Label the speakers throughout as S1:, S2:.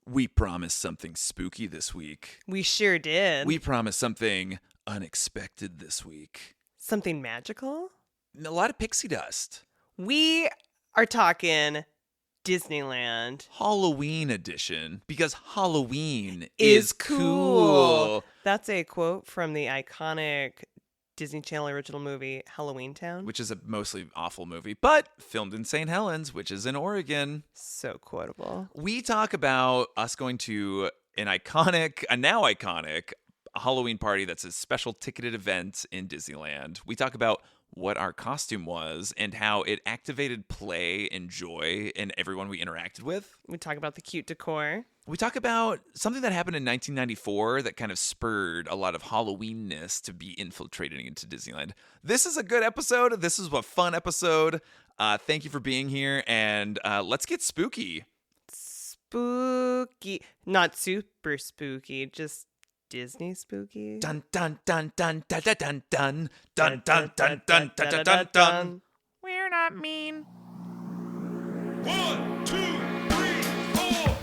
S1: We promised something spooky this week.
S2: We sure did.
S1: We promised something unexpected this week.
S2: Something magical?
S1: A lot of pixie dust.
S2: We are talking Disneyland.
S1: Halloween edition, because Halloween
S2: Is
S1: is
S2: cool.
S1: cool.
S2: That's a quote from the iconic Disney Channel original movie Halloween Town.
S1: Which is a mostly awful movie, but filmed in St. Helens, which is in Oregon.
S2: So quotable.
S1: We talk about us going to a now iconic Halloween party that's a special ticketed event in Disneyland. We talk about what our costume was and how it activated play and joy in everyone we interacted with.
S2: We talk about the cute decor.
S1: We talk about something that happened in 1994 that kind of spurred a lot of Halloweenness to be infiltrating into Disneyland. This is a good episode. This is a fun episode. Thank you for being here, and let's get spooky.
S2: Spooky. Not super spooky, just Disney spooky.
S1: Dun dun dun dun dun dun dun dun dun dun dun dun dun dun dun.
S2: We're not mean.
S3: 1, 2, 3, 4.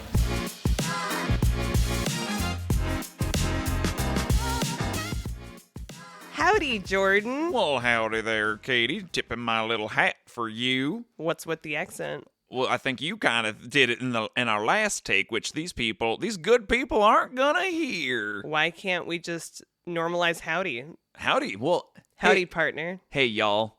S2: Howdy, Jordan.
S1: Well, howdy there, Katie. Tipping my little hat for you.
S2: What's with the accent?
S1: Well, I think you kind of did it in our last take, which these good people aren't gonna hear.
S2: Why can't we just normalize howdy?
S1: Howdy. Well,
S2: Howdy, partner.
S1: Hey, y'all.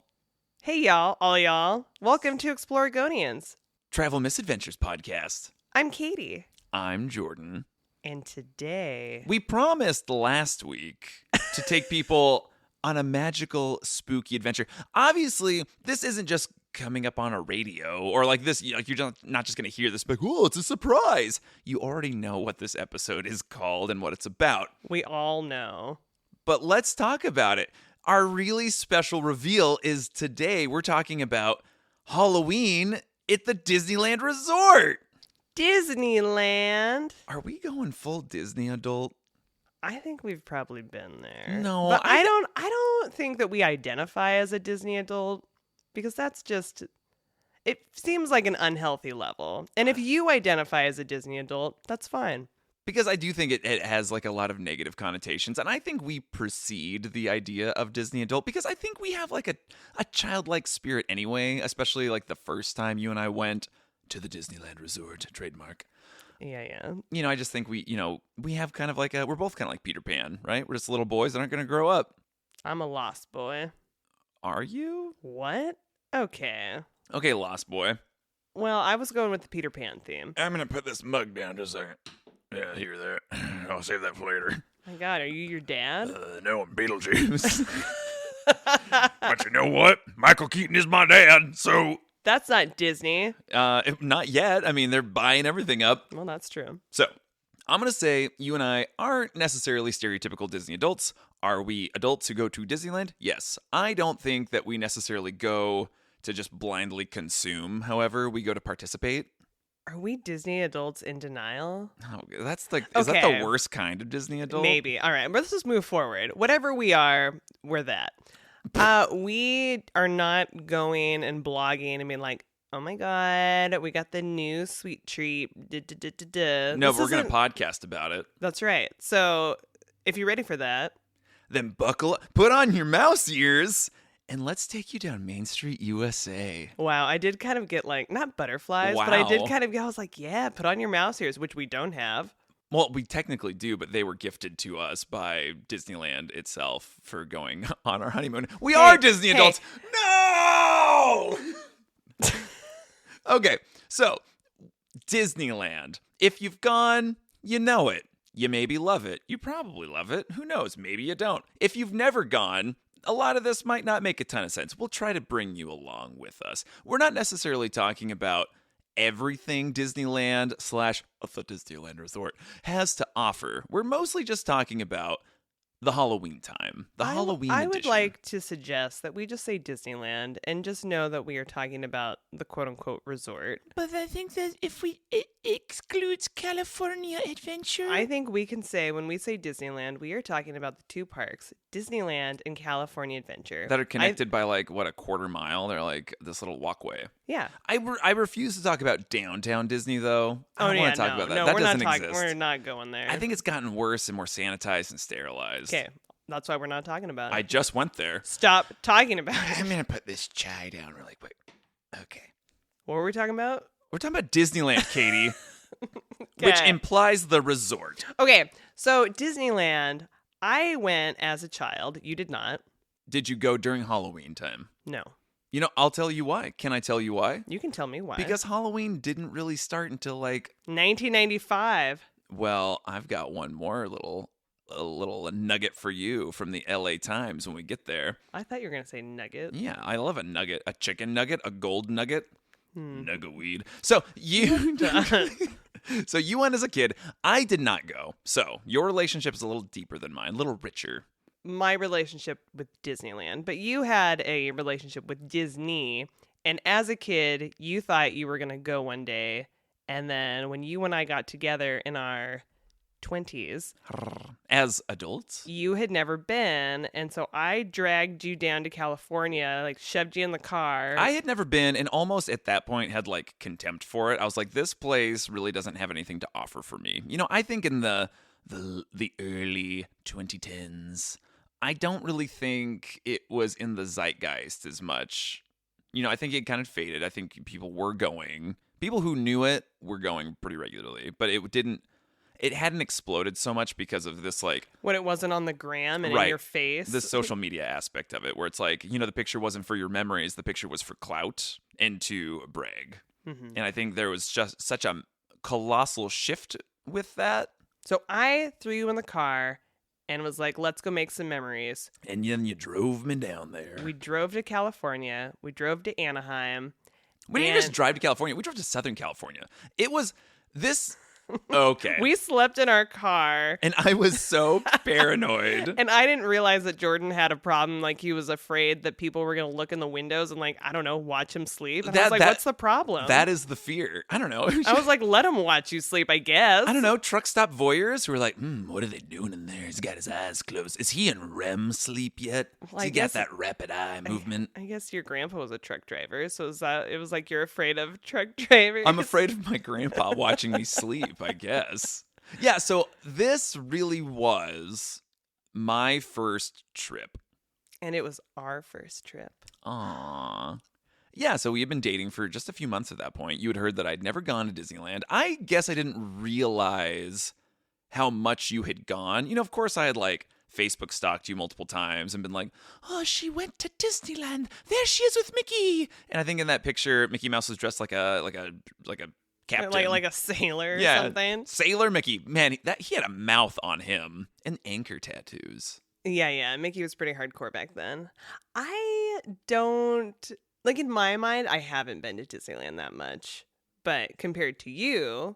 S2: Hey, y'all, all y'all. Welcome to Exploragonians.
S1: Travel Misadventures podcast.
S2: I'm Katie.
S1: I'm Jordan.
S2: And today...
S1: We promised last week to take people on a magical, spooky adventure. Obviously, this isn't just coming up on a radio or like this. Like you're not just going to hear this, like, oh, it's a surprise. You already know what this episode is called and what it's about.
S2: We all know.
S1: But let's talk about it. Our really special reveal is today. We're talking about Halloween at the Disneyland Resort.
S2: Disneyland.
S1: Are we going full Disney adult?
S2: I think we've probably been there.
S1: No,
S2: but I don't think that we identify as a Disney adult because that's just, it seems like an unhealthy level. And if you identify as a Disney adult, that's fine.
S1: Because I do think it has like a lot of negative connotations. And I think we precede the idea of Disney adult because I think we have like a childlike spirit anyway, especially like the first time you and I went to the Disneyland Resort, trademark.
S2: Yeah.
S1: You know, I just think we have kind of like we're both kind of like Peter Pan, right? We're just little boys that aren't going to grow up.
S2: I'm a lost boy.
S1: Are you?
S2: What? Okay,
S1: Lost boy.
S2: Well, I was going with the Peter Pan theme.
S3: I'm going to put this mug down just a second. Yeah, here, there. I'll save that for later.
S2: My God, are you your dad?
S3: No, I'm Beetlejuice. But you know what? Michael Keaton is my dad, so...
S2: That's not Disney.
S1: Not yet. I mean, they're buying everything up.
S2: Well, that's true.
S1: So, I'm going to say you and I aren't necessarily stereotypical Disney adults. Are we adults who go to Disneyland? Yes. I don't think that we necessarily go to just blindly consume. However, we go to participate.
S2: Are we Disney adults in denial?
S1: Oh, that's like, is that
S2: Okay.
S1: the worst kind of Disney adult?
S2: Maybe. All right, let's just move forward. Whatever we are, we're that. We are not going and blogging and being like, oh my God, we got the new sweet treat.
S1: No, but we're going to podcast about it.
S2: That's right. So if you're ready for that.
S1: Then buckle up, put on your mouse ears, and let's take you down Main Street, USA.
S2: Wow, I did kind of get like, not butterflies, but I did
S1: Wow.
S2: kind of, I was like, yeah, put on your mouse ears, which we don't have.
S1: Well, we technically do, but they were gifted to us by Disneyland itself for going on our honeymoon. We are Disney adults. No! Okay, so Disneyland. If you've gone, you know it. You maybe love it. You probably love it. Who knows? Maybe you don't. If you've never gone, a lot of this might not make a ton of sense. We'll try to bring you along with us. We're not necessarily talking about everything Disneyland / the Disneyland Resort has to offer. We're mostly just talking about the Halloween time. The Halloween
S2: I would
S1: edition.
S2: like to suggest that we just say Disneyland and just know that we are talking about the quote-unquote resort.
S4: But I think that if it excludes California Adventure.
S2: I think we can say when we say Disneyland, we are talking about the two parks, Disneyland and California Adventure.
S1: that are connected by like what, a quarter mile. They're like this little walkway.
S2: Yeah.
S1: I refuse to talk about downtown Disney though. I don't want to talk about that.
S2: No,
S1: That
S2: we're not
S1: doesn't
S2: talking.
S1: exist.
S2: We're not going there.
S1: I think it's gotten worse and more sanitized and sterilized.
S2: Okay, that's why we're not talking about it.
S1: I just went there.
S2: Stop talking about it.
S4: I'm gonna put this chai down really quick. Okay.
S2: What were we talking about?
S1: We're talking about Disneyland, Katie, which
S2: Okay.
S1: implies the resort.
S2: Okay, so Disneyland, I went as a child. You did not.
S1: Did you go during Halloween time?
S2: No.
S1: You know, I'll tell you why. Can I tell you why?
S2: You can tell me why.
S1: Because Halloween didn't really start until like,
S2: 1995.
S1: well, I've got one more little nugget for you from the LA Times when we get there.
S2: I thought you were going to say nugget.
S1: Yeah, I love a nugget, a chicken nugget, a gold nugget.
S2: Hmm.
S1: Nugget weed. So you So you went as a kid. I did not go. So your relationship is a little deeper than mine, a little richer.
S2: My relationship with Disneyland, but you had a relationship with Disney. And as a kid, you thought you were going to go one day. And then when you and I got together in our 20s,
S1: As adults.
S2: you had never been. And so I dragged you down to California, like shoved you in the car.
S1: I had never been and almost at that point had like contempt for it. I was like, this place really doesn't have anything to offer for me. You know, I think in the early 2010s, I don't really think it was in the zeitgeist as much. You know, I think it kind of faded. I think people were going. People who knew it were going pretty regularly, but it hadn't exploded so much because of this like
S2: when it wasn't on the gram and in
S1: Right.
S2: your face.
S1: the social media aspect of it, where it's like, you know, the picture wasn't for your memories, the picture was for clout and to brag.
S2: Mhm.
S1: And I think there was just such a colossal shift with that.
S2: So I threw you in the car and was like, let's go make some memories.
S1: And then you drove me down there.
S2: We drove to California. We drove to Anaheim.
S1: We didn't just
S2: and-
S1: drive to California. We drove to Southern California. It was this. Okay.
S2: We slept in our car.
S1: And I was so paranoid.
S2: And I didn't realize that Jordan had a problem. Like, he was afraid that people were going to look in the windows and, like, I don't know, watch him sleep. And I was like, what's the problem?
S1: That is the fear. I don't know.
S2: I was like, let him watch you sleep, I guess.
S1: I don't know, truck stop voyeurs who are like, what are they doing in there? He's got his eyes closed. Is he in REM sleep yet?
S2: Well,
S1: Has
S2: I
S1: he
S2: guess-
S1: got that rapid eye movement?
S2: I guess your grandpa was a truck driver. So it was like you're afraid of truck drivers.
S1: I'm afraid of my grandpa watching me sleep, I guess. Yeah, so this really was my first trip.
S2: And it was our first trip.
S1: Aww. Yeah, so we had been dating for just a few months at that point. You had heard that I'd never gone to Disneyland. I guess I didn't realize how much you had gone. You know, of course I had like Facebook stalked you multiple times and been like, oh, she went to Disneyland. There she is with Mickey. And I think in that picture, Mickey Mouse was dressed like a captain.
S2: Like a sailor or
S1: Yeah,
S2: something.
S1: Sailor Mickey. Man, he had a mouth on him and anchor tattoos.
S2: Yeah. Mickey was pretty hardcore back then. I don't, like, in my mind, I haven't been to Disneyland that much. But compared to you,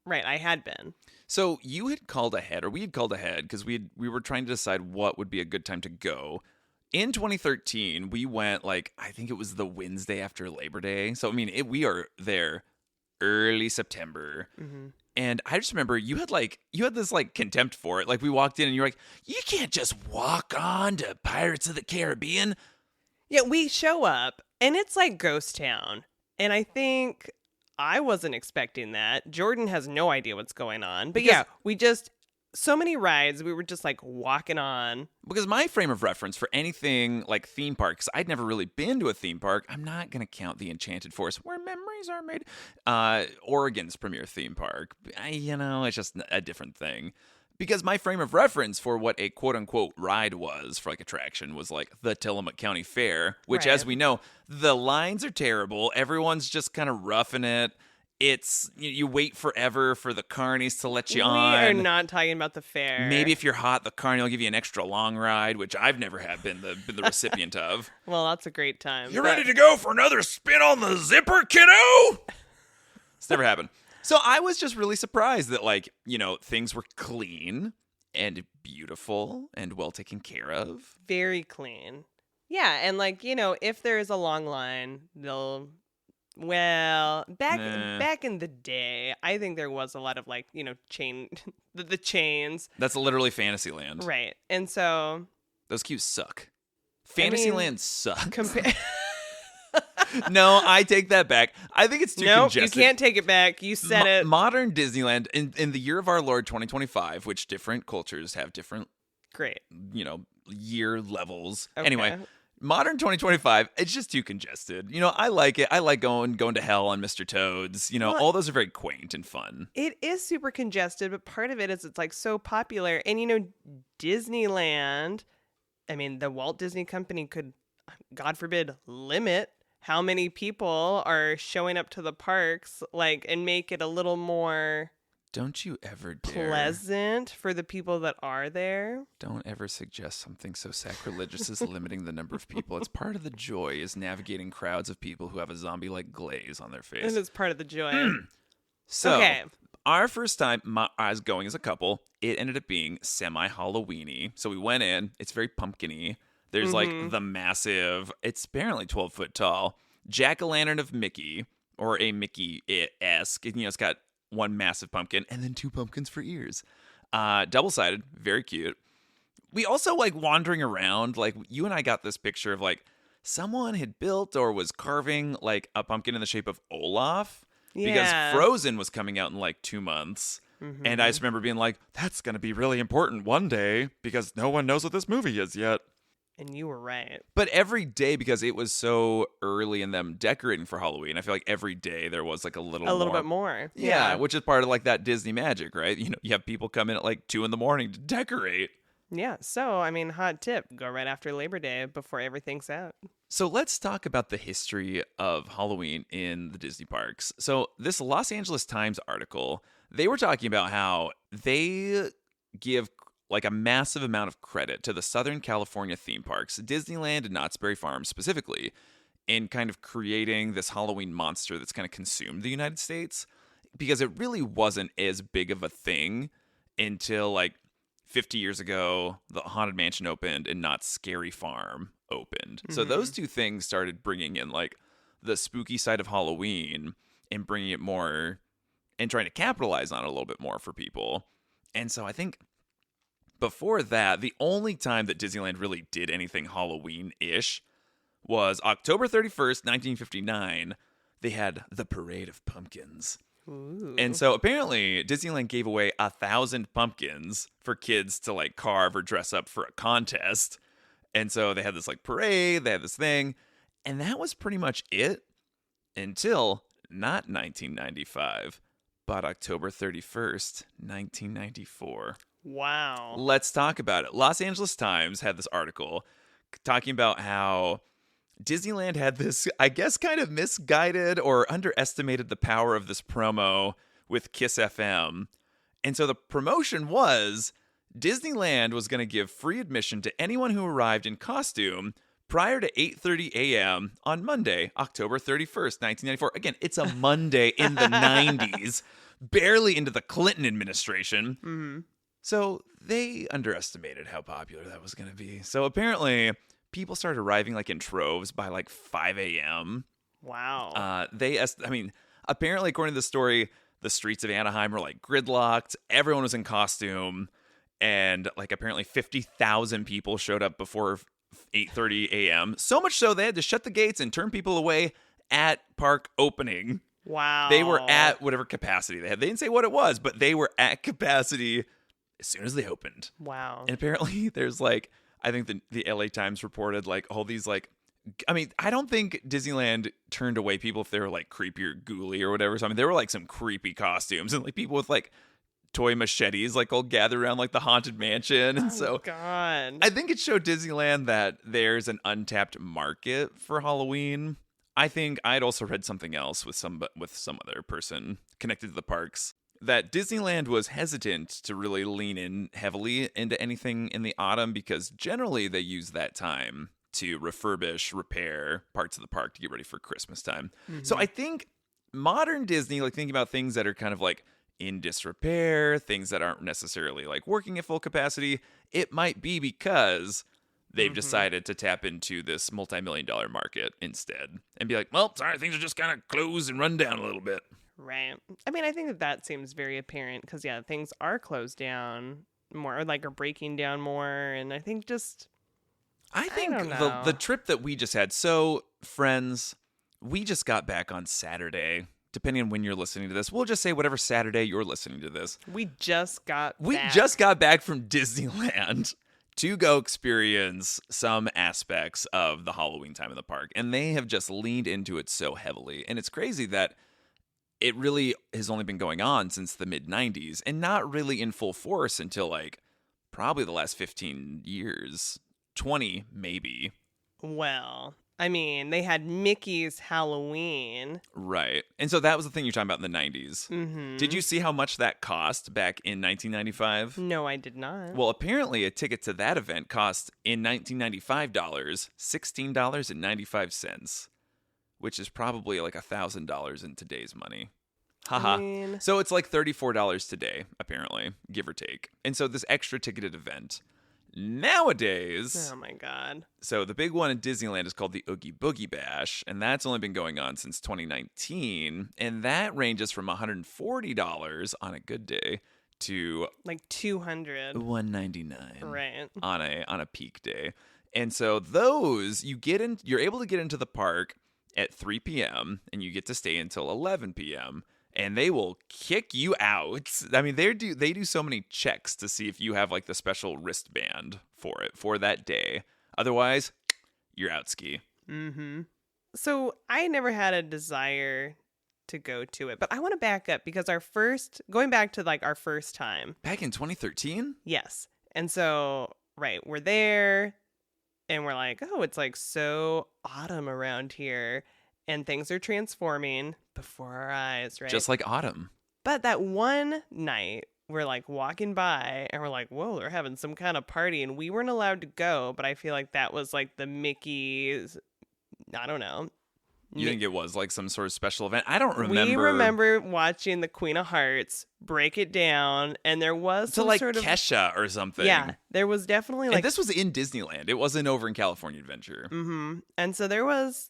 S2: right, I had been.
S1: So you had called ahead, or we had called ahead, because we were trying to decide what would be a good time to go. In 2013, we went, like, I think it was the Wednesday after Labor Day. So, I mean, we are there early September.
S2: Mm-hmm.
S1: And I just remember you had this like contempt for it. Like, we walked in and you're like, you can't just walk on to Pirates of the Caribbean.
S2: Yeah, we show up, and it's like Ghost Town. And I think I wasn't expecting that. Jordan has no idea what's going on. But yeah, so many rides, we were just like walking on.
S1: Because my frame of reference for anything like theme parks, I'd never really been to a theme park. I'm not going to count the Enchanted Forest, where memories are made. Oregon's premier theme park. It's just a different thing. Because my frame of reference for what a quote-unquote ride was for like attraction was like the Tillamook County Fair, which
S2: Right.
S1: as we know, the lines are terrible. Everyone's just kind of roughing it. It's you wait forever for the carnies to let you on.
S2: We are not talking about the fair.
S1: Maybe if you're hot, the carny will give you an extra long ride, which I've never been the recipient of.
S2: Well, that's a great time.
S3: You
S2: but-
S3: ready to go for another spin on the zipper, kiddo?
S1: It's never happened. So I was just really surprised that, like, things were clean and beautiful and well taken care of.
S2: Very clean. Yeah, and like, if there is a long line, they'll back in the day, I think there was a lot of like, chain the chains.
S1: That's literally Fantasyland.
S2: Right. And so
S1: Those queues suck. Fantasyland sucks.
S2: compare
S1: No, I take that back. I think it's too
S2: Nope,
S1: congested.
S2: you can't take it back. You said it.
S1: Modern Disneyland in the year of our Lord 2025, which different cultures have different,
S2: Great.
S1: year levels.
S2: Okay.
S1: Anyway, modern 2025, it's just too congested. I like it. I like going to hell on Mr. Toad's. All those are very quaint and fun.
S2: It is super congested, but part of it is it's like so popular. And Disneyland, I mean, the Walt Disney Company could, God forbid, limit how many people are showing up to the parks, like, and make it a little more
S1: Don't you ever dare.
S2: pleasant for the people that are there.
S1: Don't ever suggest something so sacrilegious as limiting the number of people. It's part of the joy is navigating crowds of people who have a zombie-like glaze on their face.
S2: And it's part of the joy.
S1: So,
S2: Okay.
S1: our first time I was going as a couple, it ended up being semi-Halloween-y. So we went in. It's very pumpkin-y. There's like the massive, it's apparently 12 foot tall, jack-o'-lantern of Mickey, or a Mickey-esque. It's got one massive pumpkin and then two pumpkins for ears. Double-sided, very cute. We also like wandering around, like you and I got this picture of like someone had built or was carving like a pumpkin in the shape of Olaf.
S2: Yeah.
S1: Because Frozen was coming out in like 2 months. And I just remember being like, that's going to be really important one day because no one knows what this movie is yet.
S2: And you were right.
S1: But every day, because it was so early in them decorating for Halloween, I feel like every day there was like a little
S2: bit more.
S1: Yeah, which is part of like that Disney magic, right? You have people come in at like 2 a.m. to decorate.
S2: Yeah. So, I mean, hot tip, go right after Labor Day before everything's out.
S1: So let's talk about the history of Halloween in the Disney parks. So this Los Angeles Times article, they were talking about how they give like a massive amount of credit to the Southern California theme parks, Disneyland and Knott's Berry Farm specifically, in kind of creating this Halloween monster that's kind of consumed the United States, because it really wasn't as big of a thing until like 50 years ago, the Haunted Mansion opened and Knott's Scary Farm opened. So those two things started bringing in like the spooky side of Halloween and bringing it more and trying to capitalize on it a little bit more for people. And so I think before that, the only time that Disneyland really did anything Halloween-ish was October 31st, 1959. They had the Parade of Pumpkins.
S2: Ooh.
S1: And so apparently Disneyland gave away 1,000 pumpkins for kids to like carve or dress up for a contest. And so they had this like parade, they had this thing, and that was pretty much it until not 1995, but October 31st, 1994.
S2: Wow.
S1: Let's talk about it. Los Angeles Times had this article talking about how Disneyland had this, I guess, kind of misguided or underestimated the power of this promo with Kiss FM. And so the promotion was Disneyland was going to give free admission to anyone who arrived in costume prior to 8:30 a.m. on Monday, October 31st, 1994. Again, it's a Monday in the 90s, barely into the Clinton administration.
S2: Mm-hmm.
S1: So they underestimated how popular that was going to be. So apparently people started arriving like in troves by like 5 a.m.
S2: Wow.
S1: Apparently, according to the story, the streets of Anaheim were like gridlocked. Everyone was in costume. And like apparently 50,000 people showed up before 8:30 a.m. So much so they had to shut the gates and turn people away at park opening.
S2: Wow.
S1: They were at whatever capacity they had. They didn't say what it was, but they were at capacity as soon as they opened.
S2: Wow.
S1: And apparently there's like, I think the LA Times reported like all these like, I mean, I don't think Disneyland turned away people if they were like creepy or ghouly or whatever. So I mean, there were like some creepy costumes and like people with like toy machetes like all gathered around like the Haunted Mansion. And so
S2: God.
S1: I think it showed Disneyland that there's an untapped market for Halloween. I think I'd also read something else with some other person connected to the parks, that Disneyland was hesitant to really lean in heavily into anything in the autumn because generally they use that time to refurbish, repair parts of the park to get ready for Christmas time. So I think modern Disney, like thinking about things that are kind of like in disrepair, things that aren't necessarily like working at full capacity, it might be because they've decided to tap into this multi-million-dollar market instead and be like, well, sorry, things are just kind of closed and run down a little bit.
S2: Right. I mean, I think that seems very apparent because, yeah, things are closed down more, or like are breaking down more. And I think
S1: I think
S2: don't know.
S1: the trip that we just had, so friends, we just got back on Saturday. Depending on when you're listening to this, we'll just say whatever Saturday you're listening to this.
S2: we just got back.
S1: just got back from Disneyland to go experience some aspects of the Halloween time in the park. And they have just leaned into it so heavily. And it's crazy that it really has only been going on since the mid-90s and not really in full force until like probably the last 15 years, 20 maybe.
S2: Well, I mean, they had Mickey's Halloween.
S1: Right. And so that was the thing you're talking about in the 90s.
S2: Mm-hmm.
S1: Did you see how much that cost back in 1995?
S2: No, I did not.
S1: Well, apparently a ticket to that event cost in 1995 $16.95, which is probably like $1,000 in today's money. Haha.
S2: I mean,
S1: So it's like $34 today, apparently, give or take. And so this extra ticketed event nowadays.
S2: oh my God.
S1: So the big one in Disneyland is called the Oogie Boogie Bash, and that's only been going on since 2019, and that ranges from $140 on a good day to
S2: Like 200.
S1: $199
S2: Right.
S1: on a peak day. And so those you're able to get into the park at 3 p.m. and you get to stay until 11 p.m. and they will kick you out. I mean, they do so many checks to see if you have like the special wristband for it for that day. Otherwise, you're out ski.
S2: Mm-hmm. So I never had a desire to go to it, but I want to back up because going back to like our first time.
S1: Back in 2013?
S2: Yes. And so, right, we're there and we're like, oh, it's like so autumn around here and things are transforming before our eyes, right?
S1: Just like autumn.
S2: But that one night, we're like walking by and we're like, whoa, they're having some kind of party. And we weren't allowed to go, but I feel like that was like the Mickey's, I don't know.
S1: You think it was like some sort of special event? I don't remember.
S2: We remember watching the Queen of Hearts break it down, and there was
S1: to
S2: some
S1: like
S2: sort of
S1: Kesha or something.
S2: yeah, there was definitely like
S1: and this was in Disneyland. It wasn't over in California Adventure.
S2: mm-hmm. And so there was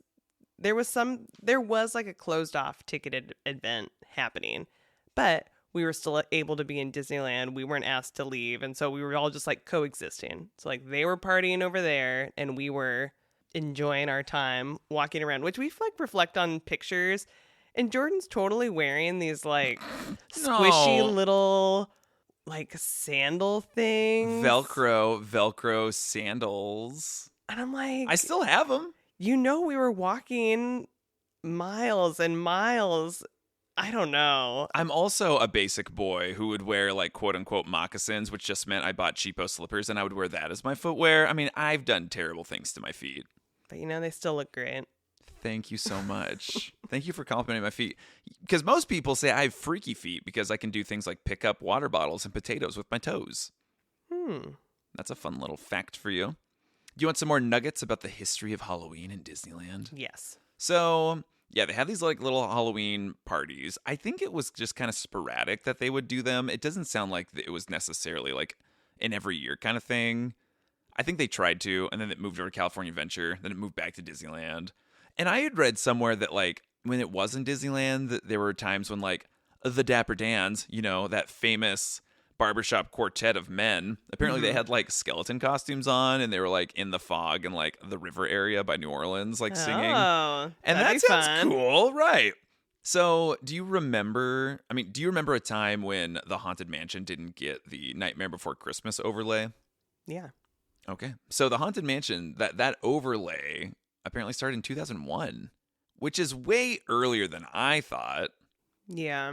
S2: like a closed off ticketed event happening, but we were still able to be in Disneyland. We weren't asked to leave, and so we were all just like coexisting. So like they were partying over there, and we were enjoying our time walking around, which we like reflect on pictures. And Jordan's totally wearing these like squishy
S1: No.
S2: little like sandal things,
S1: Velcro sandals.
S2: and I'm like,
S1: I still have them.
S2: we were walking miles and miles. I don't know.
S1: I'm also a basic boy who would wear like quote unquote moccasins, which just meant I bought cheapo slippers and I would wear that as my footwear. I mean, I've done terrible things to my feet.
S2: But they still look great.
S1: Thank you so much. Thank you for complimenting my feet. Because most people say I have freaky feet because I can do things like pick up water bottles and potatoes with my toes. That's a fun little fact for you. Do you want some more nuggets about the history of Halloween in Disneyland?
S2: Yes.
S1: So, yeah, they have these like little Halloween parties. I think it was just kind of sporadic that they would do them. It doesn't sound like it was necessarily like an every year kind of thing. I think they tried to, and then it moved over to California Adventure, then it moved back to Disneyland. And I had read somewhere that like when it was in Disneyland, that there were times when like the Dapper Dans, that famous barbershop quartet of men, apparently they had like skeleton costumes on and they were like in the fog and like the river area by New Orleans, like singing.
S2: Oh,
S1: And
S2: that'd
S1: that
S2: be
S1: sounds
S2: fun.
S1: cool, right? So, do you remember a time when the Haunted Mansion didn't get the Nightmare Before Christmas overlay?
S2: Yeah.
S1: Okay. So, the Haunted Mansion, that overlay apparently started in 2001, which is way earlier than I thought.
S2: Yeah.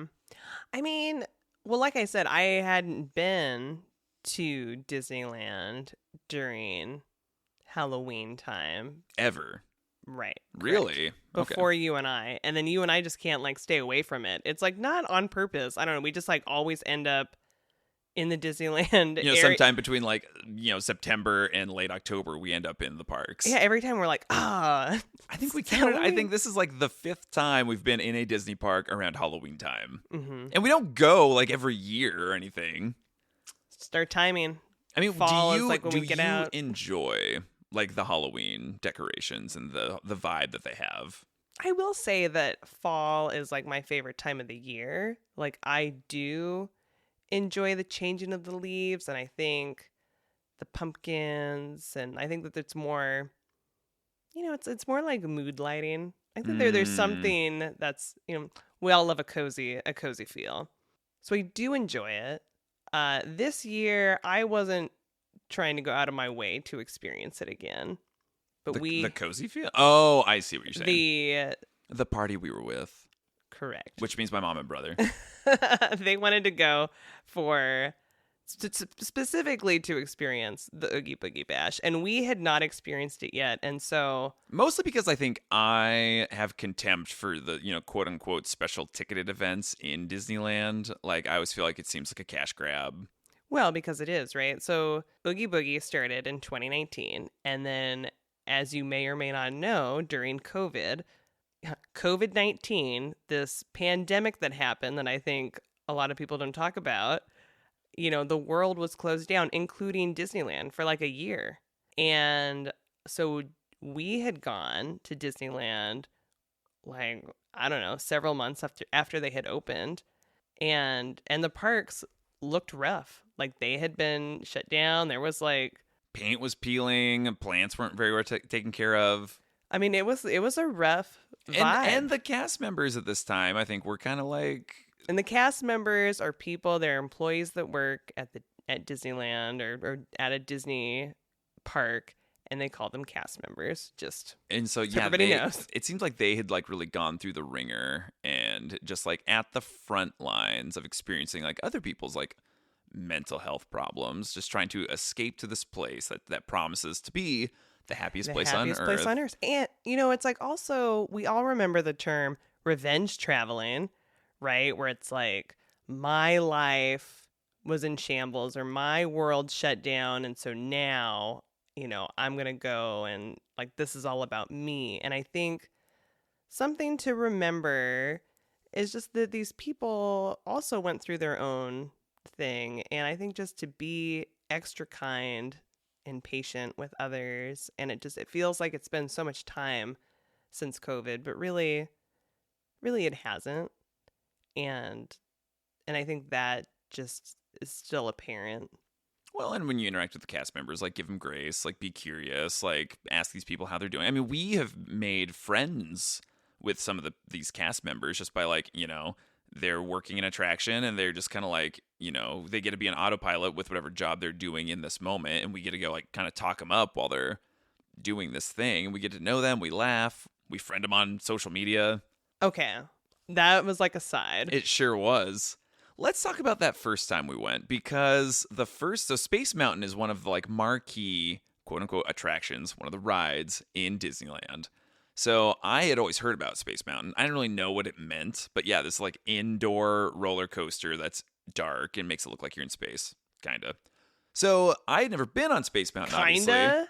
S2: I mean, well, like I said, I hadn't been to Disneyland during Halloween time.
S1: Ever.
S2: Right.
S1: Really?
S2: Correct. Before you and I. And then you and I just can't like stay away from it. It's like not on purpose. I don't know. We just like always end up in the Disneyland
S1: You know,
S2: area.
S1: sometime between like, September and late October, we end up in the parks.
S2: Yeah, every time we're like,
S1: I think we
S2: it's
S1: counted. I
S2: Halloween.
S1: think this is like the 5th time we've been in a Disney park around Halloween time.
S2: Mm-hmm.
S1: And we don't go like every year or anything.
S2: Start timing.
S1: I mean,
S2: Fall
S1: do
S2: is
S1: you,
S2: like when
S1: do
S2: we get
S1: you
S2: out.
S1: enjoy like the Halloween decorations and the vibe that they have?
S2: I will say that fall is like my favorite time of the year. Like I do enjoy the changing of the leaves, and I think the pumpkins, and I think that it's more, it's more like mood lighting. I think there's something that's, we all love a cozy feel, so I do enjoy it. This year I wasn't trying to go out of my way to experience it again, but
S1: The cozy feel? Oh, I see what you're saying.
S2: the
S1: The party we were with,
S2: correct.
S1: which means my mom and brother.
S2: They wanted to go for specifically to experience the Oogie Boogie Bash, and we had not experienced it yet, and so
S1: Mostly because I think I have contempt for the, quote unquote special ticketed events in Disneyland. Like, I always feel like it seems like a cash grab.
S2: well, because it is, right? So Oogie Boogie started in 2019, and then, as you may or may not know, during COVID-19, this pandemic that happened that I think a lot of people don't talk about, the world was closed down, including Disneyland, for like a year. And so we had gone to Disneyland, like, I don't know, several months after they had opened. And the parks looked rough. Like they had been shut down. There was like
S1: Paint was peeling, plants weren't very well taken care of.
S2: I mean, it was a rough vibe.
S1: And the cast members at this time, I think, were kind of like...
S2: And the cast members are people, they're employees that work at Disneyland or at a Disney park, and they call them cast members.
S1: And so
S2: everybody knows.
S1: It seems like they had like really gone through the ringer and just like at the front lines of experiencing like other people's like mental health problems, just trying to escape to this place that promises to be the happiest place on earth.
S2: And, it's like also, we all remember the term revenge traveling, right? Where it's like, my life was in shambles or my world shut down. And so now, I'm going to go and like, this is all about me. And I think something to remember is just that these people also went through their own thing. And I think just to be extra kind and patient with others, and it feels like it's been so much time since COVID, but really it hasn't. And I think that just is still apparent.
S1: Well, and when you interact with the cast members, like give them grace, like be curious, like ask these people how they're doing. I mean, we have made friends with some of these cast members just by like, they're working an attraction and they're just kind of like, they get to be an autopilot with whatever job they're doing in this moment. And we get to go like kind of talk them up while they're doing this thing. And we get to know them. We laugh. We friend them on social media.
S2: Okay. That was like a side.
S1: It sure was. Let's talk about that first time we went, because so Space Mountain is one of the like marquee quote unquote attractions, one of the rides in Disneyland. So I had always heard about Space Mountain. I didn't really know what it meant, but yeah, this like indoor roller coaster that's dark and makes it look like you're in space, kinda. So I had never been on Space Mountain, obviously.
S2: Kinda?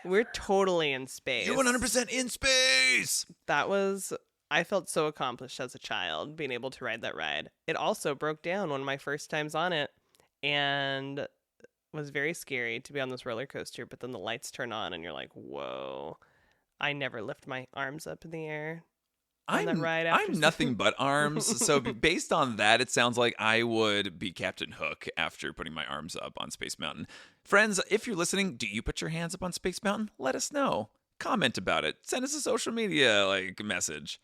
S2: We're totally in space.
S1: You're 100% in space!
S2: I felt so accomplished as a child being able to ride that ride. It also broke down one of my first times on it and was very scary to be on this roller coaster, but then the lights turn on and you're like, whoa. I never lift my arms up in the air on that ride after.
S1: I'm nothing but arms, so based on that, it sounds like I would be Captain Hook after putting my arms up on Space Mountain. Friends, if you're listening, do you put your hands up on Space Mountain? Let us know. Comment about it. Send us a social media message.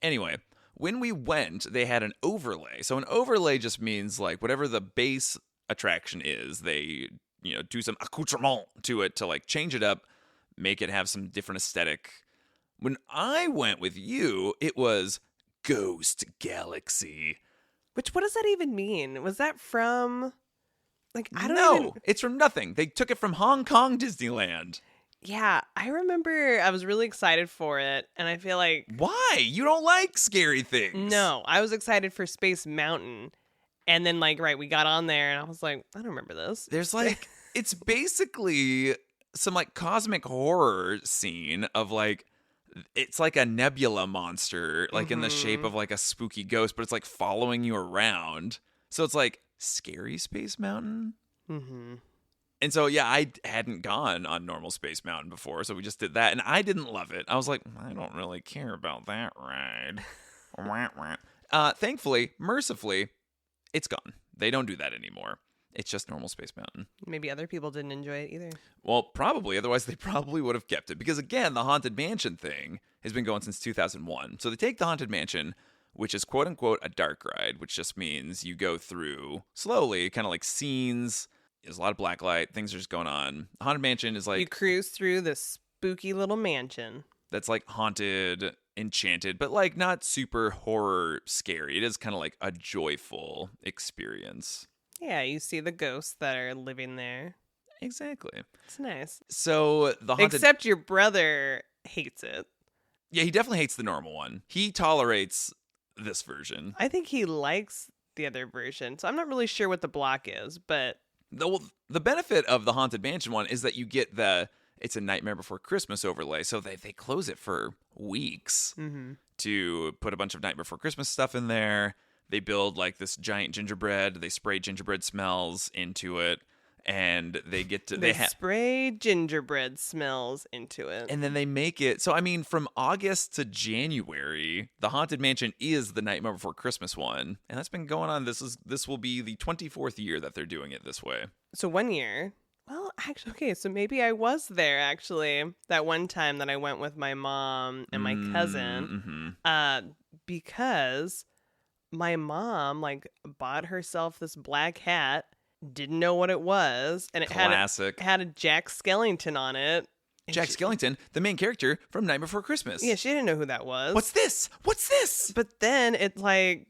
S1: Anyway, when we went, they had an overlay. So an overlay just means like whatever the base attraction is, they do some accoutrement to it to like change it up, make it have some different aesthetic. When I went with you, it was Ghost Galaxy.
S2: What does that even mean? Was that from like I don't know.
S1: It's from nothing. They took it from Hong Kong Disneyland.
S2: Yeah, I remember I was really excited for it, and I feel like...
S1: Why? You don't like scary things.
S2: No, I was excited for Space Mountain, And then like, right, we got on there and I was like, I don't remember this.
S1: There's like, it's basically some like cosmic horror scene of like, it's like a nebula monster, like in the shape of like a spooky ghost, but it's like following you around. So it's like Scary Space Mountain.
S2: Mm-hmm.
S1: And so, yeah, I hadn't gone on normal Space Mountain before, so we just did that, and I didn't love it. I was like, I don't really care about that ride. Thankfully, mercifully, it's gone. They don't do that anymore. It's just normal Space Mountain.
S2: Maybe other people didn't enjoy it either.
S1: Well, probably. Otherwise, they probably would have kept it. Because, again, the Haunted Mansion thing has been going since 2001. So they take the Haunted Mansion, which is quote-unquote a dark ride, which just means you go through slowly, kind of like scenes. There's a lot of black light. Things are just going on. Haunted Mansion is like...
S2: You cruise through this spooky little mansion.
S1: That's like haunted, enchanted, but like not super horror scary. It is kind of like a joyful experience.
S2: Yeah, you see the ghosts that are living there.
S1: Exactly.
S2: It's nice.
S1: So the haunted...
S2: Except your brother hates it.
S1: Yeah, he definitely hates the normal one. He tolerates this version.
S2: I think he likes the other version. So I'm not really sure what the block is, but...
S1: The benefit of the Haunted Mansion one is that you get it's a Nightmare Before Christmas overlay. So they close it for weeks to put a bunch of Nightmare Before Christmas stuff in there. They build like this giant gingerbread. They spray gingerbread smells into it. And they get to...
S2: They spray gingerbread smells into it.
S1: And then they make it... So, I mean, from August to January, the Haunted Mansion is the Nightmare Before Christmas one. And that's been going on. This will be the 24th year that they're doing it this way.
S2: So 1 year... Well, actually, okay, so maybe I was there, actually, that one time that I went with my mom and my cousin, because my mom, like, bought herself this black hat, didn't know what it was, and it
S1: Classic.
S2: had a Jack Skellington on it.
S1: Jack Skellington, the main character from Night Before Christmas.
S2: Yeah, she didn't know who that was.
S1: What's this? What's this?
S2: But then it's like,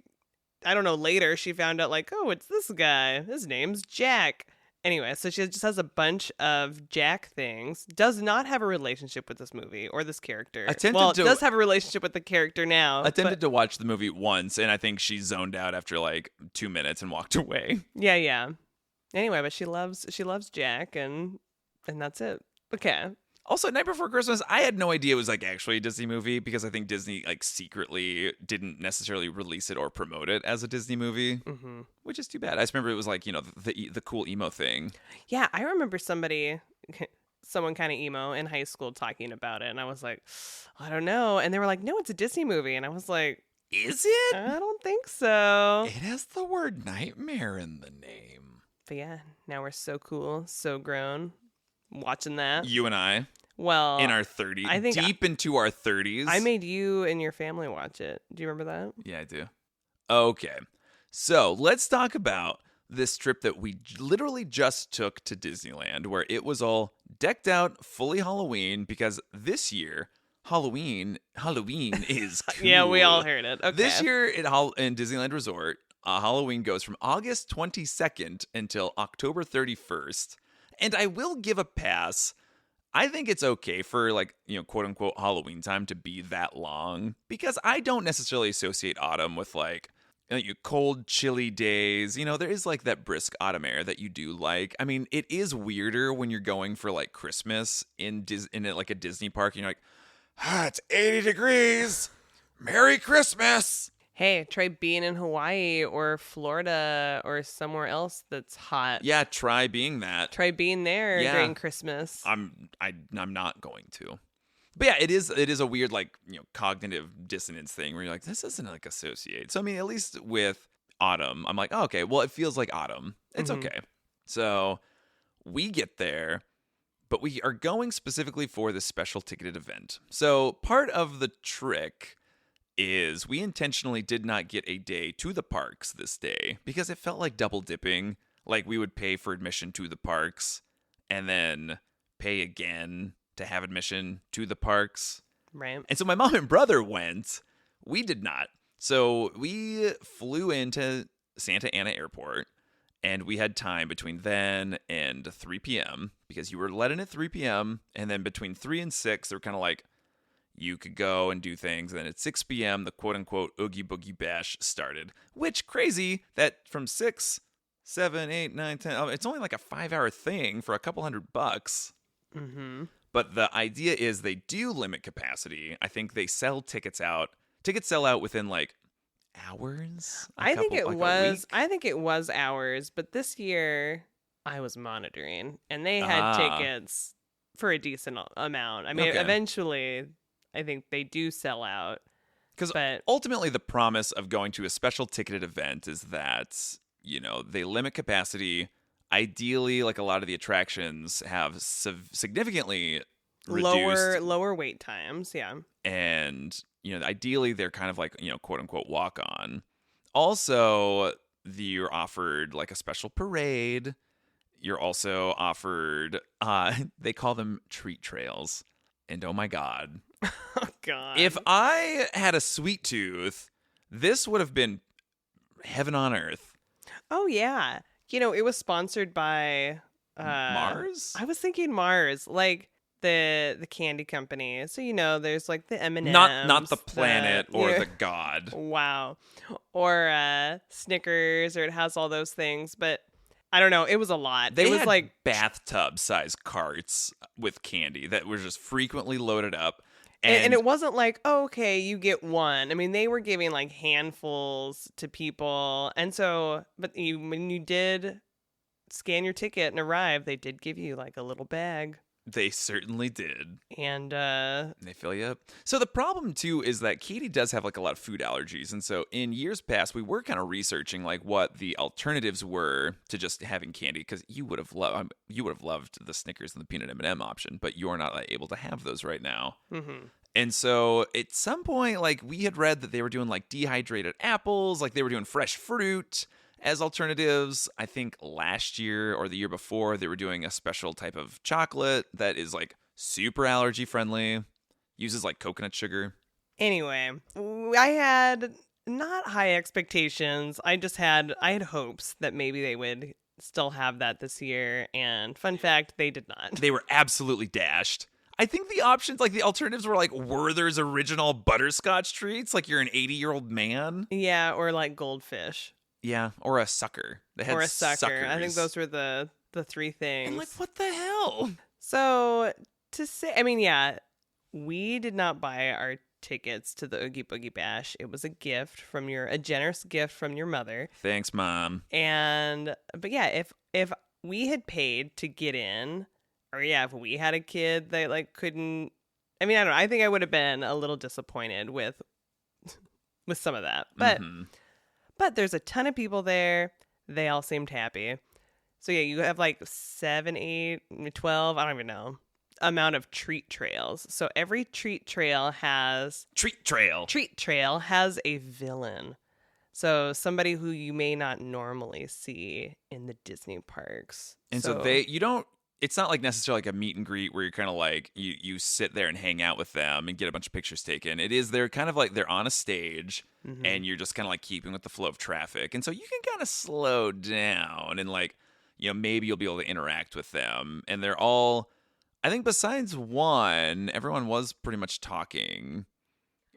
S2: I don't know, later she found out, like, oh, it's this guy. His name's Jack. Anyway, so she just has a bunch of Jack things. Does not have a relationship with this movie or this character. Does have a relationship with the character now.
S1: Attempted to watch the movie once, and I think she zoned out after like 2 minutes and walked away.
S2: Yeah. Anyway, but she loves Jack, and that's it. Okay.
S1: Also, Night Before Christmas, I had no idea it was like actually a Disney movie because I think Disney like secretly didn't necessarily release it or promote it as a Disney movie, which is too bad. I just remember it was like, you know, the cool emo thing.
S2: Yeah, I remember someone kind of emo in high school talking about it, and I was like, I don't know. And they were like, no, it's a Disney movie. And I was like,
S1: is it?
S2: I don't think so.
S1: It has the word nightmare in the name.
S2: But yeah, now we're so cool, so grown. Watching that.
S1: You and I.
S2: Well,
S1: in our 30s.
S2: I think
S1: deep into our 30s.
S2: I made you and your family watch it. Do you remember that?
S1: Yeah, I do. Okay. So let's talk about this trip that we literally just took to Disneyland, where it was all decked out, fully Halloween, because this year, Halloween is cool.
S2: Yeah, we all heard it. Okay.
S1: This year in Disneyland Resort, Halloween goes from August 22nd until October 31st. And I will give a pass. I think it's okay for like, you know, quote unquote Halloween time to be that long because I don't necessarily associate autumn with like, you know, cold, chilly days. You know, there is like that brisk autumn air that you do like. I mean, it is weirder when you're going for like Christmas in like a Disney park and you're like, it's 80 degrees. Merry Christmas.
S2: Hey, try being in Hawaii or Florida or somewhere else that's hot.
S1: Yeah, try being that.
S2: Try being there during Christmas.
S1: I'm not going to. But yeah, it is a weird like, you know, cognitive dissonance thing where you're like, this doesn't like associate. So I mean, at least with autumn, I'm like, oh, okay, well, it feels like autumn. It's okay. So we get there, but we are going specifically for this special ticketed event. So part of the trick is we intentionally did not get a day to the parks this day because it felt like double dipping. Like we would pay for admission to the parks and then pay again to have admission to the parks.
S2: Right.
S1: And so my mom and brother went. We did not. So we flew into Santa Ana Airport and we had time between then and 3 p.m. because you were let in at 3 p.m. And then between 3 and 6, they were kind of like, you could go and do things. And then at 6 p.m., the quote-unquote Oogie Boogie Bash started. Which, crazy that from 6, 7, 8, 9, 10, it's only like a 5-hour thing for a couple $100.
S2: Mm-hmm.
S1: But the idea is they do limit capacity. I think they sell tickets out. Tickets sell out within like hours.
S2: I think it was hours, but this year I was monitoring and they had tickets for a decent amount. I mean,
S1: Okay.
S2: eventually I think they do sell out.
S1: Because ultimately the promise of going to a special ticketed event is that, they limit capacity. Ideally, like a lot of the attractions have significantly reduced
S2: lower wait times, yeah.
S1: And, ideally they're kind of like, quote unquote walk on. Also, you're offered like a special parade. You're also offered, they call them treat trails. And oh my God.
S2: Oh God.
S1: If I had a sweet tooth, this would have been heaven on earth.
S2: Oh yeah. It was sponsored by
S1: Mars?
S2: I was thinking Mars, like the candy company. So there's like the M&Ms,
S1: Not the planet or the god.
S2: Wow. Or Snickers, or it has all those things, but I don't know. It was a lot.
S1: They
S2: was
S1: had
S2: like
S1: bathtub-sized carts with candy that were just frequently loaded up.
S2: And it wasn't like, oh, okay, you get one. I mean, they were giving like handfuls to people. And so, when you did scan your ticket and arrive, they did give you like a little bag.
S1: They certainly did.
S2: And
S1: they fill you up. So the problem too is that Katie does have like a lot of food allergies. And so in years past, we were kind of researching like what the alternatives were to just having candy, because you would have loved the Snickers and the peanut M&M option, but you're not able to have those right now.
S2: Mm-hmm.
S1: And so at some point, like we had read that they were doing like dehydrated apples, like they were doing fresh fruit as alternatives. I think last year or the year before, they were doing a special type of chocolate that is like super allergy friendly, uses like coconut sugar.
S2: Anyway, I had not high expectations. I had hopes that maybe they would still have that this year. And fun fact, they did not.
S1: They were absolutely dashed. I think the options, like the alternatives were like Werther's original butterscotch treats, like you're an 80-year-old man.
S2: Yeah, or like goldfish.
S1: Yeah, or a sucker. They had
S2: or a sucker.
S1: Suckers.
S2: I think those were the three things.
S1: And like, what the hell?
S2: So to say, I mean, yeah, we did not buy our tickets to the Oogie Boogie Bash. It was a generous gift from your mother.
S1: Thanks, Mom.
S2: But yeah, if we had paid to get in, or yeah, if we had a kid that like couldn't, I mean, I don't know. I think I would have been a little disappointed with some of that, but.
S1: Mm-hmm.
S2: But there's a ton of people there. They all seemed happy. So yeah, you have like 7, 8, 12, I don't even know, amount of treat trails. So every treat trail has a villain. So somebody who you may not normally see in the Disney parks.
S1: And so it's not like necessarily like a meet and greet where you're kind of like you sit there and hang out with them and get a bunch of pictures taken. They're kind of like they're on a stage, mm-hmm. and you're just kind of like keeping with the flow of traffic. And so you can kind of slow down and like, maybe you'll be able to interact with them. And they're all, I think besides one, everyone was pretty much talking.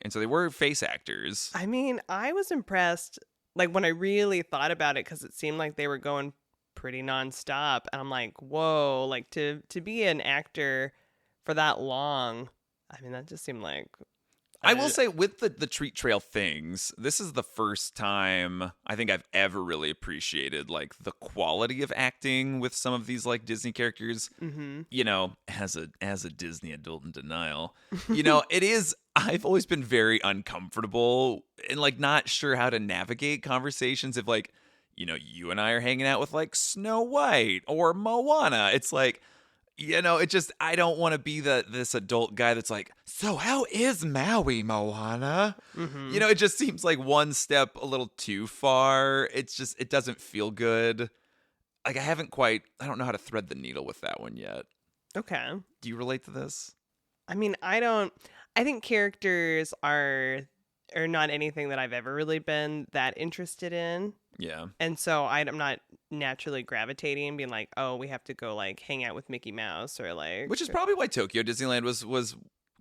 S1: And so they were face actors.
S2: I mean, I was impressed like when I really thought about it, because it seemed like they were going pretty nonstop, and I'm like, whoa, like to be an actor for that long, I mean, that just seemed like
S1: I will say with the treat trail things, this is the first time I think I've ever really appreciated like the quality of acting with some of these like Disney characters.
S2: Mm-hmm.
S1: As a Disney adult in denial, it is, I've always been very uncomfortable and like not sure how to navigate conversations if like, you and I are hanging out with like Snow White or Moana. It's like, it just, I don't want to be this adult guy that's like, so how is Maui, Moana?
S2: Mm-hmm.
S1: It just seems like one step a little too far. It's just, it doesn't feel good. Like I don't know how to thread the needle with that one yet.
S2: Okay.
S1: Do you relate to this?
S2: I mean, I think characters are not anything that I've ever really been that interested in.
S1: Yeah.
S2: And so I'm not naturally gravitating, being like, oh, we have to go like hang out with Mickey Mouse or like.
S1: Which is probably why Tokyo Disneyland was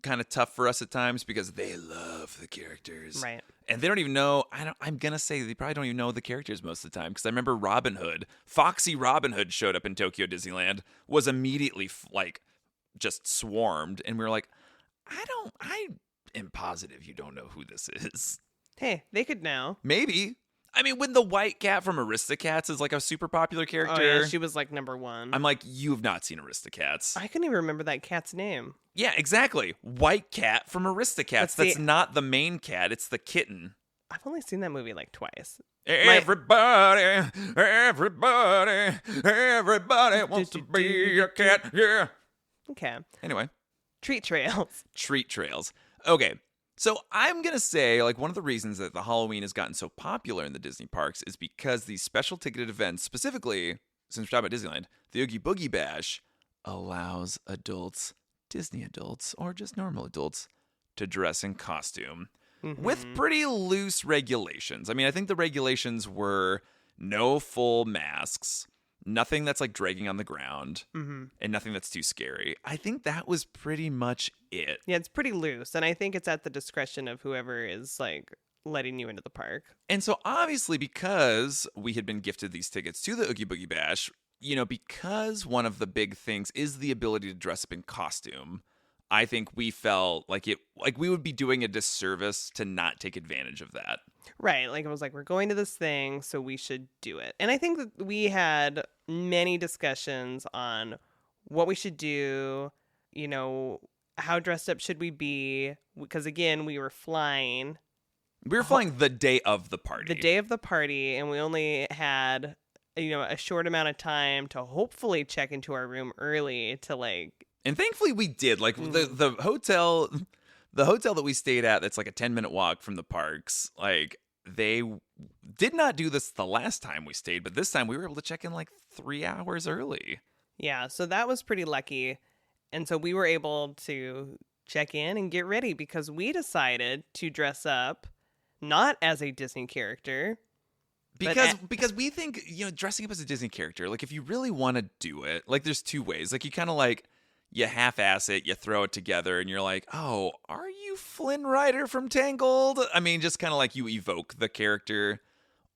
S1: kind of tough for us at times because they love the characters.
S2: Right.
S1: And they don't even know, I'm going to say they probably don't even know the characters most of the time because I remember Robin Hood, Foxy Robin Hood showed up in Tokyo Disneyland, was immediately just swarmed. And we were like, I am positive you don't know who this is.
S2: Hey, they could know.
S1: Maybe. I mean, when the white cat from Aristocats is like a super popular character.
S2: Oh, yeah, she was like number one.
S1: I'm like, you've not seen Aristocats.
S2: I couldn't even remember that cat's name.
S1: Yeah, exactly. White cat from Aristocats. That's not the main cat. It's the kitten.
S2: I've only seen that movie like twice.
S3: Everybody wants to be a cat. Yeah.
S2: Okay.
S1: Anyway.
S2: Treat trails.
S1: Treat trails. Okay. So I'm going to say, like, one of the reasons that the Halloween has gotten so popular in the Disney parks is because these special ticketed events, specifically, since we're talking about Disneyland, the Oogie Boogie Bash allows adults, Disney adults, or just normal adults, to dress in costume with pretty loose regulations. I mean, I think the regulations were no full masks, nothing that's like dragging on the ground, and nothing that's too scary. I think that was pretty much it.
S2: Yeah, it's pretty loose. And I think it's at the discretion of whoever is like letting you into the park.
S1: And so obviously, because we had been gifted these tickets to the Oogie Boogie Bash, because one of the big things is the ability to dress up in costume, I think we felt like we would be doing a disservice to not take advantage of that.
S2: Right. Like it was like, we're going to this thing, so we should do it. And I think that we had many discussions on what we should do, how dressed up should we be? Because again, we were flying.
S1: We were flying the day of the party.
S2: The day of the party, and we only had, a short amount of time to hopefully check into our room early to like.
S1: And thankfully we did. Like the hotel that we stayed at, that's like a 10-minute walk from the parks, like they did not do this the last time we stayed, but this time we were able to check in like 3 hours early.
S2: Yeah, so that was pretty lucky. And so we were able to check in and get ready because we decided to dress up not as a Disney character.
S1: Because we think, dressing up as a Disney character, like if you really want to do it, like there's two ways. Like you kind of like, you half-ass it, you throw it together, and you're like, oh, are you Flynn Rider from Tangled? I mean, just kind of like you evoke the character.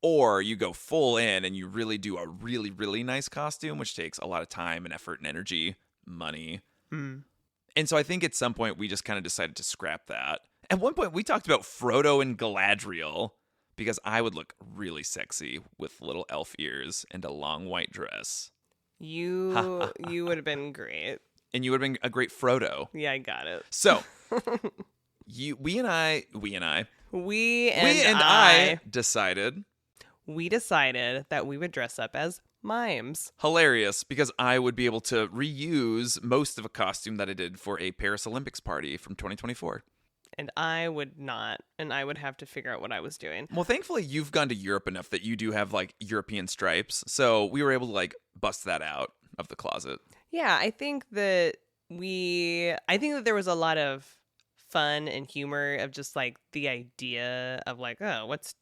S1: Or you go full in and you really do a really, really nice costume, which takes a lot of time and effort and energy, money. And so I think at some point we just kind of decided to scrap that. At one point we talked about Frodo and Galadriel because I would look really sexy with little elf ears and a long white dress.
S2: You would have been great.
S1: And you would have been a great Frodo.
S2: Yeah, I got it.
S1: So, we and I decided
S2: that we would dress up as mimes.
S1: Hilarious, because I would be able to reuse most of a costume that I did for a Paris Olympics party from 2024.
S2: And I would not, and I would have to figure out what I was doing.
S1: Well, thankfully, you've gone to Europe enough that you do have, like, European stripes, so we were able to, like, bust that out of the closet.
S2: Yeah, I think that there was a lot of fun and humor of just like the idea of like, oh, what's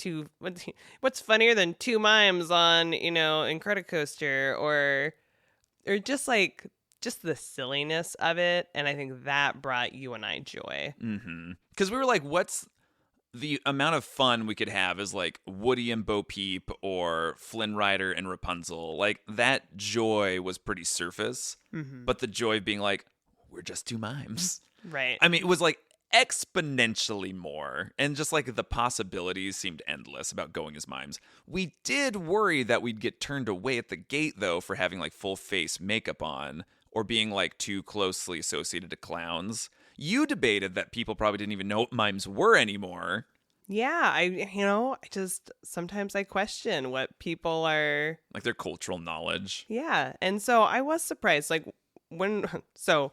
S2: funnier than two mimes on, Incredicoaster or just the silliness of it. And I think that brought you and I joy.
S1: Because we were like, what's the amount of fun we could have is like Woody and Bo Peep or Flynn Rider and Rapunzel. Like that joy was pretty surface, but the joy of being like, we're just two mimes.
S2: Right.
S1: I mean, it was like exponentially more, and just like the possibilities seemed endless about going as mimes. We did worry that we'd get turned away at the gate though for having like full face makeup on or being like too closely associated to clowns. You debated that people probably didn't even know what mimes were anymore.
S2: Yeah, sometimes I question what people are
S1: like their cultural knowledge.
S2: Yeah, and so I was surprised. Like So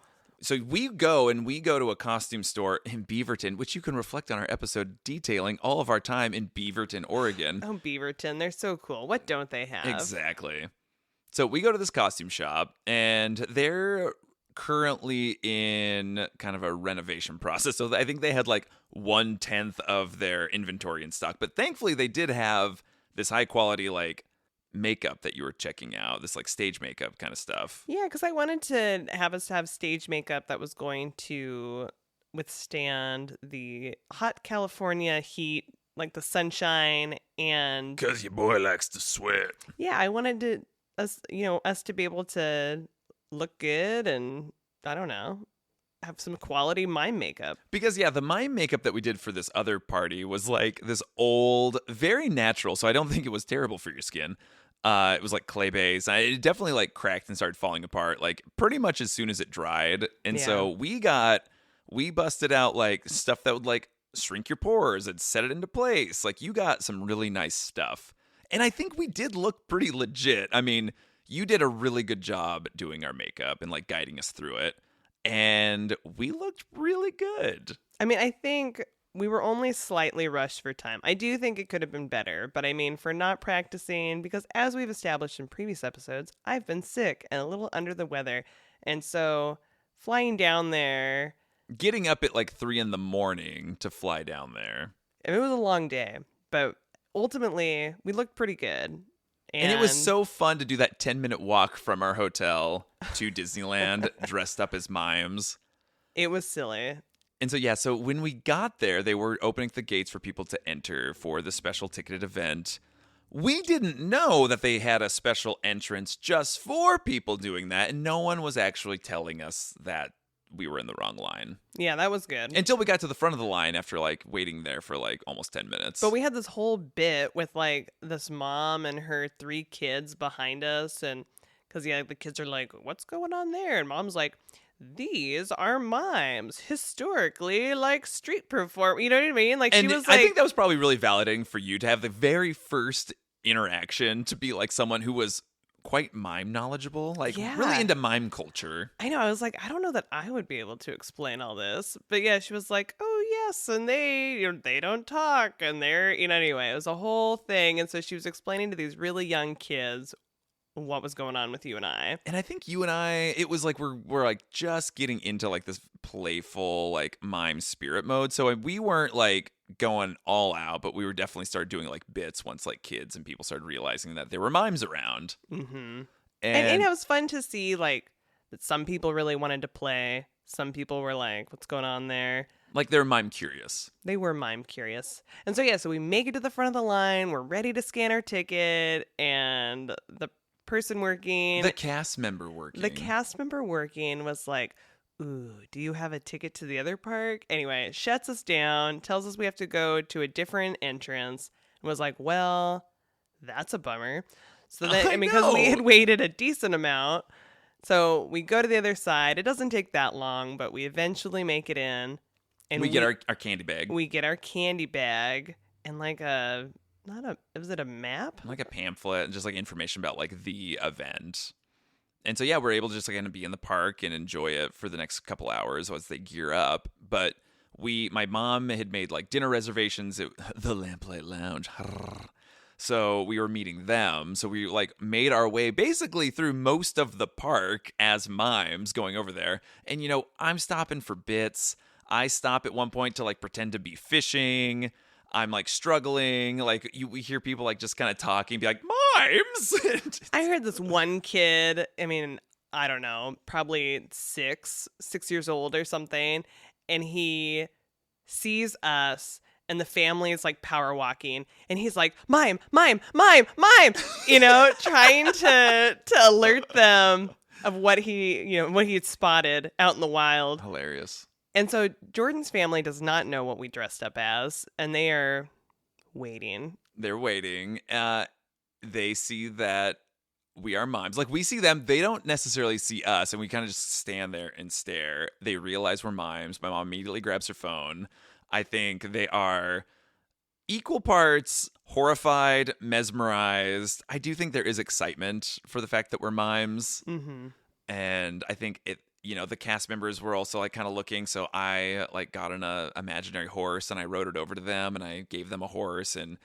S1: we go to a costume store in Beaverton, which you can reflect on our episode detailing all of our time in Beaverton, Oregon.
S2: Oh, Beaverton, they're so cool. What don't they have?
S1: Exactly. So we go to this costume shop, and they're currently in kind of a renovation process. So I think they had like 1/10 of their inventory in stock. But thankfully, they did have this high quality like makeup that you were checking out, this like stage makeup kind of stuff.
S2: Yeah, because I wanted to have us have stage makeup that was going to withstand the hot California heat, like the sunshine, and
S3: Because your boy likes to sweat.
S2: yeah, I wanted us to be able to look good and I don't know, have some quality mime makeup.
S1: Because, yeah, the mime makeup that we did for this other party was like this old, very natural. So I don't think it was terrible for your skin. It was like clay base. It definitely like cracked and started falling apart like pretty much as soon as it dried. And so we busted out like stuff that would like shrink your pores and set it into place. Like you got some really nice stuff. And I think we did look pretty legit. I mean, you did a really good job doing our makeup and like guiding us through it. And we looked really good.
S2: I mean, I think we were only slightly rushed for time. I do think it could have been better, but I mean, for not practicing, because as we've established in previous episodes, I've been sick and a little under the weather. And so flying down there,
S1: Getting up at like 3 a.m. to fly down there.
S2: it was a long day, but ultimately we looked pretty good.
S1: And it was so fun to do that 10-minute walk from our hotel to Disneyland dressed up as mimes.
S2: It was silly.
S1: And so, yeah, so when we got there, they were opening the gates for people to enter for the special ticketed event. We didn't know that they had a special entrance just for people doing that, and no one was actually telling us that we were in the wrong line.
S2: Yeah, that was good.
S1: Until we got to the front of the line after, like, waiting there for, like, almost 10 minutes.
S2: But we had this whole bit with, like, this mom and her 3 kids behind us, and because, yeah, the kids are like, what's going on there? And mom's like, these are mimes, historically, like, street perform. You know what I mean? Like,
S1: and
S2: she was
S1: I
S2: like,
S1: think that was probably really validating for you to have the very first interaction to be, like, someone who was quite mime knowledgeable, like,
S2: Yeah.
S1: really into mime culture.
S2: I know. I was like, I don't know that I would be able to explain all this. But yeah, she was like, oh, yes. And they don't talk. And anyway, it was a whole thing. And so she was explaining to these really young kids what was going on with you and I.
S1: And I think you and I, it was like we're like just getting into like this playful like mime spirit mode. So we weren't like going all out, but we were definitely started doing like bits once like kids and people started realizing that there were mimes around.
S2: Mm-hmm.
S1: And
S2: it was fun to see like that some people really wanted to play. Some people were like, what's going on there?
S1: like they're mime curious.
S2: They were mime curious. And so, yeah, so we make it to the front of the line. We're ready to scan our ticket. And the person working,
S1: The cast member working
S2: was like, ooh, do you have a ticket to the other park? Anyway, shuts us down, tells us we have to go to a different entrance, and was like, well, that's a bummer. So then, because we had waited a decent amount, so we go to the other side. It doesn't take that long, but we eventually make it in. And
S1: we get our candy bag.
S2: We get our candy bag and like was it a map?
S1: Like a pamphlet and just like information about like the event. And so, yeah, we're able to just like kind of be in the park and enjoy it for the next couple hours as they gear up. But my mom had made like dinner reservations at the Lamplight Lounge. So we were meeting them. So we like made our way basically through most of the park as mimes going over there. And, you know, I'm stopping for bits. I stop at one point to like pretend to be fishing. I'm like struggling. Like we hear people like just kind of talking, be like, mimes.
S2: I heard this one kid, I mean, I don't know, probably 6 years old or something. And he sees us and the family is like power walking and he's like, mime, mime, mime, mime, you know, trying to alert them of what he had spotted out in the wild.
S1: Hilarious.
S2: And so Jordan's family does not know what we dressed up as, and they are waiting.
S1: They're waiting. They see that we are mimes. Like, we see them. They don't necessarily see us, and we kind of just stand there and stare. They realize we're mimes. My mom immediately grabs her phone. I think they are equal parts horrified, mesmerized. I do think there is excitement for the fact that we're mimes.
S2: Mm-hmm.
S1: And I think the cast members were also like kind of looking. So I like got on a imaginary horse and I rode it over to them and I gave them a horse. And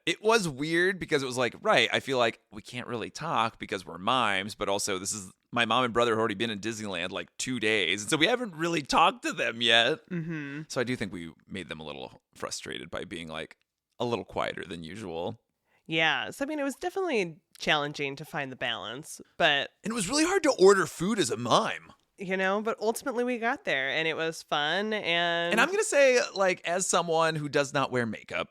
S1: it was weird because it was like, right, I feel like we can't really talk because we're mimes, but also this is my mom and brother have already been in Disneyland like 2 days. And so we haven't really talked to them yet.
S2: Mm-hmm.
S1: So I do think we made them a little frustrated by being like a little quieter than usual.
S2: Yeah. So, I mean, it was definitely challenging to find the balance, but...
S1: And it was really hard to order food as a mime.
S2: But ultimately we got there and it was fun.
S1: And I'm going to say, like, as someone who does not wear makeup,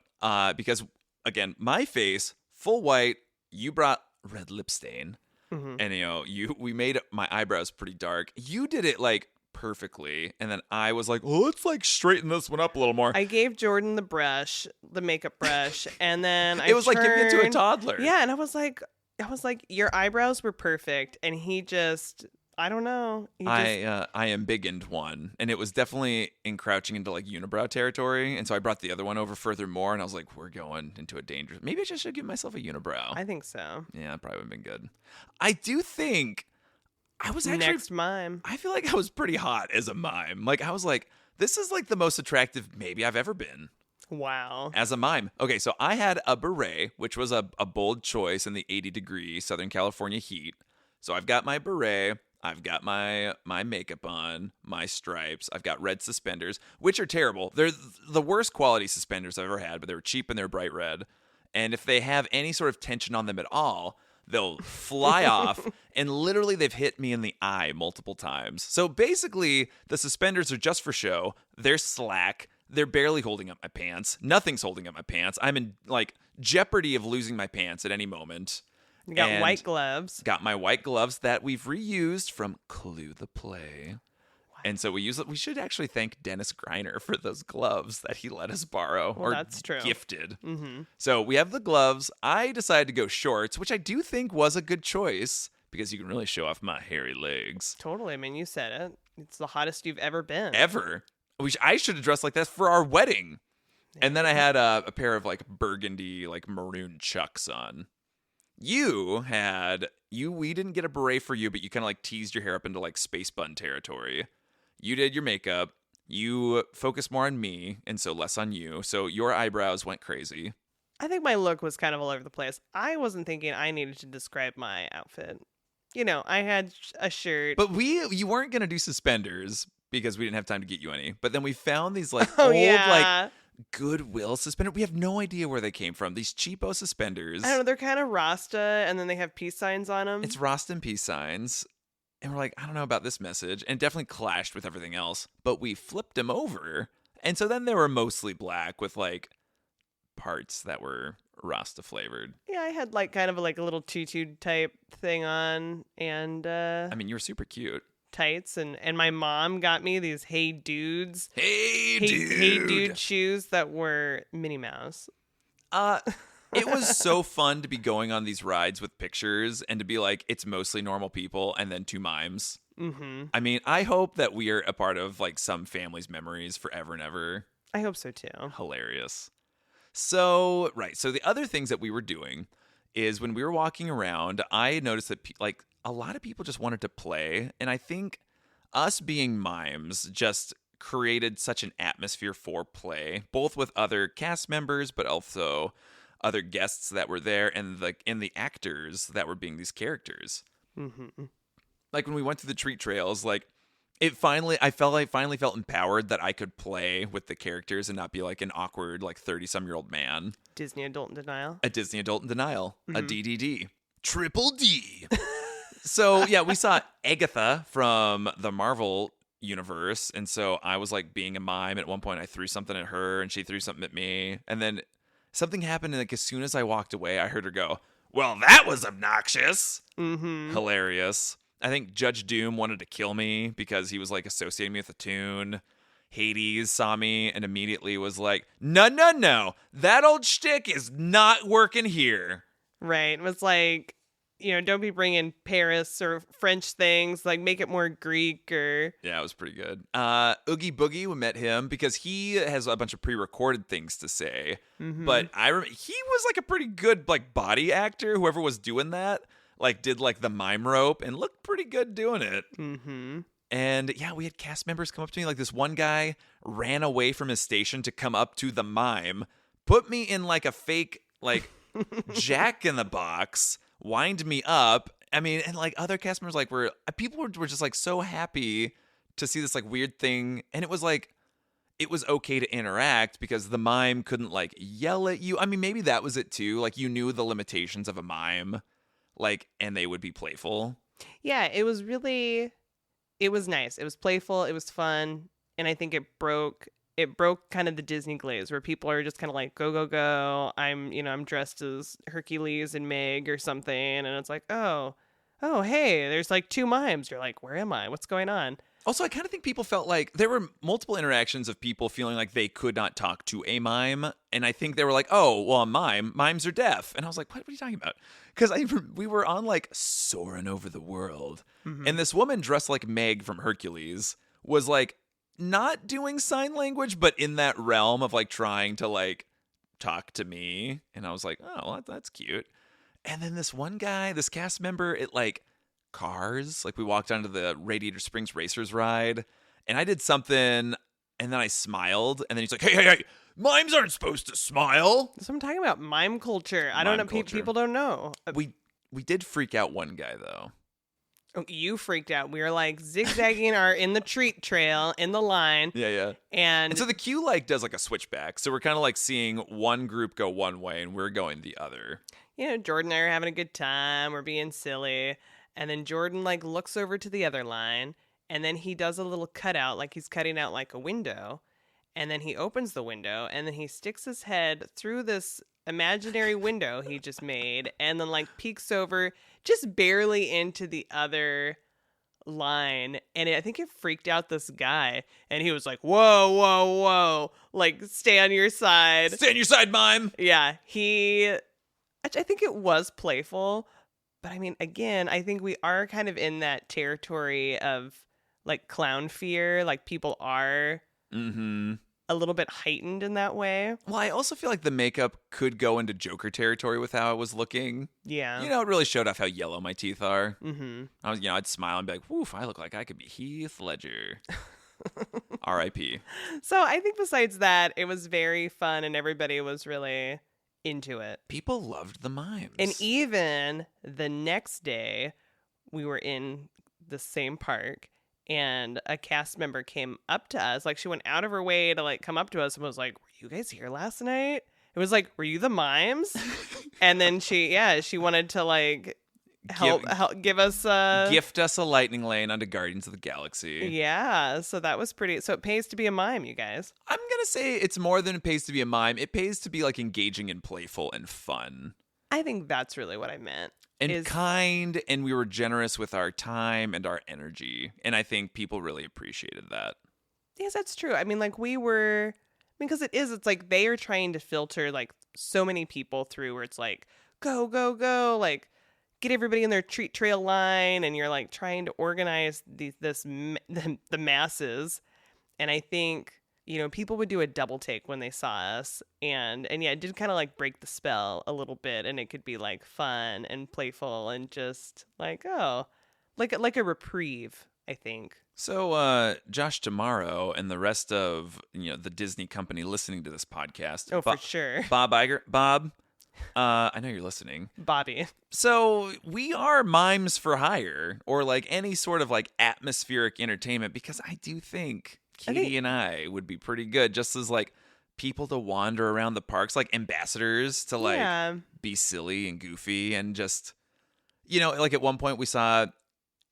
S1: because, again, my face, full white, you brought red lip stain.
S2: Mhm.
S1: And, we made my eyebrows pretty dark. You did it, like, perfectly. And then I was like, oh, let's, like, straighten this one up a little more.
S2: I gave Jordan the makeup brush, and then
S1: It was like giving it to a toddler.
S2: Yeah, and I was like, your eyebrows were perfect, and he just, I don't know.
S1: I embiggened one, and it was definitely encroaching into like unibrow territory, and so I brought the other one over furthermore, and I was like, we're going into a dangerous. Maybe I just should give myself a unibrow.
S2: I think so.
S1: Yeah, that probably would have been good. I do think I was actually
S2: Next mime.
S1: I feel like I was pretty hot as a mime. Like I was like, this is like the most attractive maybe I've ever been.
S2: Wow.
S1: As a mime. Okay, so I had a beret, which was a bold choice in the 80-degree Southern California heat. So I've got my beret. I've got my makeup on, my stripes. I've got red suspenders, which are terrible. They're the worst quality suspenders I've ever had, but they were cheap and they're bright red. And if they have any sort of tension on them at all, they'll fly off. And literally, they've hit me in the eye multiple times. So basically, the suspenders are just for show. They're slack. They're barely holding up my pants. Nothing's holding up my pants. I'm in like jeopardy of losing my pants at any moment.
S2: You got
S1: And
S2: white gloves.
S1: Got my white gloves that we've reused from Clue the Play. And so we should actually thank Dennis Greiner for those gloves that he let us borrow
S2: Well,
S1: or
S2: that's true.
S1: gifted.
S2: Mm-hmm.
S1: So we have the gloves. I decided to go shorts, which I do think was a good choice because you can really show off my hairy legs.
S2: Totally. I mean, you said it. It's the hottest you've ever been.
S1: Ever. I should have dressed like this for our wedding. And then I had a pair of like burgundy, like maroon chucks on. We didn't get a beret for you, but you kind of like teased your hair up into like space bun territory. You did your makeup. You focused more on me, and so less on you. So your eyebrows went crazy.
S2: I think my look was kind of all over the place. I wasn't thinking I needed to describe my outfit. I had a shirt.
S1: But you weren't going to do suspenders because we didn't have time to get you any. But then we found these like
S2: Oh,
S1: old
S2: yeah.
S1: like Goodwill suspenders. We have no idea where they came from. These cheapo suspenders.
S2: I don't know. They're kind of Rasta, and then they have peace signs on them.
S1: It's Rasta and peace signs. And we're like, I don't know about this message. And it definitely clashed with everything else. But we flipped them over. And so then they were mostly black with like parts that were Rasta flavored.
S2: Yeah, I had like kind of like a little tutu type thing on, and
S1: I mean, you were super cute.
S2: tights, and my mom got me these Hey Dudes.
S1: Hey,
S2: Hey Dude shoes that were Minnie Mouse.
S1: It was so fun to be going on these rides with pictures and to be like, it's mostly normal people and then two mimes.
S2: Mm-hmm.
S1: I mean, I hope that we are a part of like some family's memories forever and ever.
S2: I hope so too.
S1: Hilarious. So the other things that we were doing is when we were walking around, I noticed that like a lot of people just wanted to play. And I think us being mimes just created such an atmosphere for play, both with other cast members, but also other guests that were there and the actors that were being these characters.
S2: Mm-hmm.
S1: Like when we went to the treat trails, like I finally felt empowered that I could play with the characters and not be like an awkward like 30-some-year-old man.
S2: Disney adult in denial.
S1: A Disney adult in denial.
S2: Mm-hmm.
S1: A DDD. Triple D. So yeah, we saw Agatha from the Marvel universe, and so I was like being a mime. At one point, I threw something at her, and she threw something at me, and then something happened, and like as soon as I walked away, I heard her go, "Well, that was obnoxious."
S2: Mm-hmm.
S1: Hilarious. I think Judge Doom wanted to kill me because he was like associating me with a tune. Hades saw me and immediately was like, no, that old shtick is not working here.
S2: Right. It was like, don't be bringing Paris or French things. Like, make it more Greek or.
S1: Yeah, it was pretty good. Oogie Boogie, we met him because he has a bunch of pre-recorded things to say.
S2: Mm-hmm.
S1: But I remember he was like a pretty good like body actor. Whoever was doing that like did like the mime rope and looked pretty good doing it.
S2: Mm-hmm.
S1: And yeah, we had cast members come up to me. Like this one guy ran away from his station to come up to the mime, put me in like a fake like Jack in the Box, wind me up. I mean, and like other cast members like people were just like so happy to see this like weird thing. And it was like, it was okay to interact because the mime couldn't like yell at you. I mean, maybe that was it too. Like you knew the limitations of a mime, like, and they would be playful.
S2: Yeah, it was It was nice. It was playful. It was fun. And I think it broke kind of the Disney glaze where people are just kind of like, go, go, go. I'm dressed as Hercules and Meg or something. And it's like, oh, hey, there's like 2 mimes. You're like, where am I? What's going on?
S1: Also, I kind of think people felt like there were multiple interactions of people feeling like they could not talk to a mime. And I think they were like, oh, well, a mime. Mimes are deaf. And I was like, what are you talking about? Because we were on like soaring over the world.
S2: Mm-hmm.
S1: And this woman dressed like Meg from Hercules was like not doing sign language, but in that realm of like trying to like talk to me. And I was like, oh, well, that's cute. And then this one guy, this cast member, it like cars, like we walked onto the Radiator Springs Racers ride, and I did something, and then I smiled, and then he's like, hey, mimes aren't supposed to smile.
S2: So I'm talking about mime culture. I don't know.
S1: Culture.
S2: People don't know.
S1: We did freak out one guy, though.
S2: Oh, you freaked out. We were like zigzagging in the treat trail in the line.
S1: Yeah.
S2: And
S1: And so the queue like does like a switchback. So we're kind of like seeing one group go one way and we're going the other.
S2: Jordan and I are having a good time. We're being silly. And then Jordan like looks over to the other line, and then he does a little cutout, like he's cutting out like a window. And then he opens the window, and then he sticks his head through this imaginary window he just made, and then like peeks over just barely into the other line. And I think it freaked out this guy, and he was like, whoa, like stay on your side.
S1: Stay on your side, mime.
S2: Yeah, I think it was playful. But I mean, again, I think we are kind of in that territory of like clown fear. Like people are a little bit heightened in that way.
S1: Well, I also feel like the makeup could go into Joker territory with how I was looking.
S2: Yeah.
S1: It really showed off how yellow my teeth are.
S2: Mm-hmm.
S1: I'd smile and be like, woof, I look like I could be Heath Ledger. R.I.P.
S2: So I think besides that, it was very fun and everybody was really into it.
S1: People loved the mimes.
S2: And even the next day, we were in the same park and a cast member came up to us. Like she went out of her way to like come up to us and was like, were you guys here last night? It was like, were you the mimes? And then she wanted to like help give us
S1: gift us a lightning lane onto Guardians of the Galaxy.
S2: Yeah, so that was pretty. So it pays to be a mime, you guys.
S1: I'm gonna say it's more than it pays to be a mime. It pays to be like engaging and playful and fun.
S2: I think that's really what I meant.
S1: And kind, and we were generous with our time and our energy. And I think people really appreciated that.
S2: Yes, that's true. I mean, like because it's like they are trying to filter like so many people through where it's like, go, go, go, like get everybody in their treat trail line. And you're like trying to organize the masses. And I think, people would do a double take when they saw us. And yeah, it did kind of like break the spell a little bit. And it could be like fun and playful and just like, oh, like a reprieve, I think.
S1: So, Josh Tomorrow and the rest of, the Disney company listening to this podcast.
S2: Oh, for sure.
S1: Bob Iger. Bob, I know you're listening.
S2: Bobby.
S1: So we are mimes for hire, or like any sort of like atmospheric entertainment, because I do think Katie and I would be pretty good just as like people to wander around the parks, like ambassadors to like be silly and goofy and just, like at one point we saw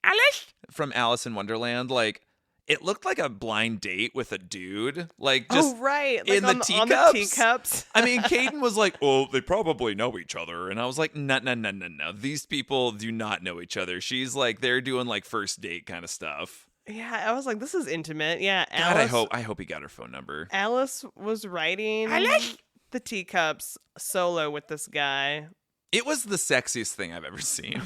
S1: Alice from Alice in Wonderland, like it looked like a blind date with a dude, like just
S2: right, like
S1: in
S2: on the teacups.
S1: I mean, Caden was like, "Oh, they probably know each other," and I was like, "No. These people do not know each other." She's like, they're doing like first date kind of stuff.
S2: Yeah, I was like, this is intimate. Yeah,
S1: God,
S2: Alice,
S1: I hope he got her phone number.
S2: Alice was riding the teacups solo with this guy.
S1: It was the sexiest thing I've ever seen.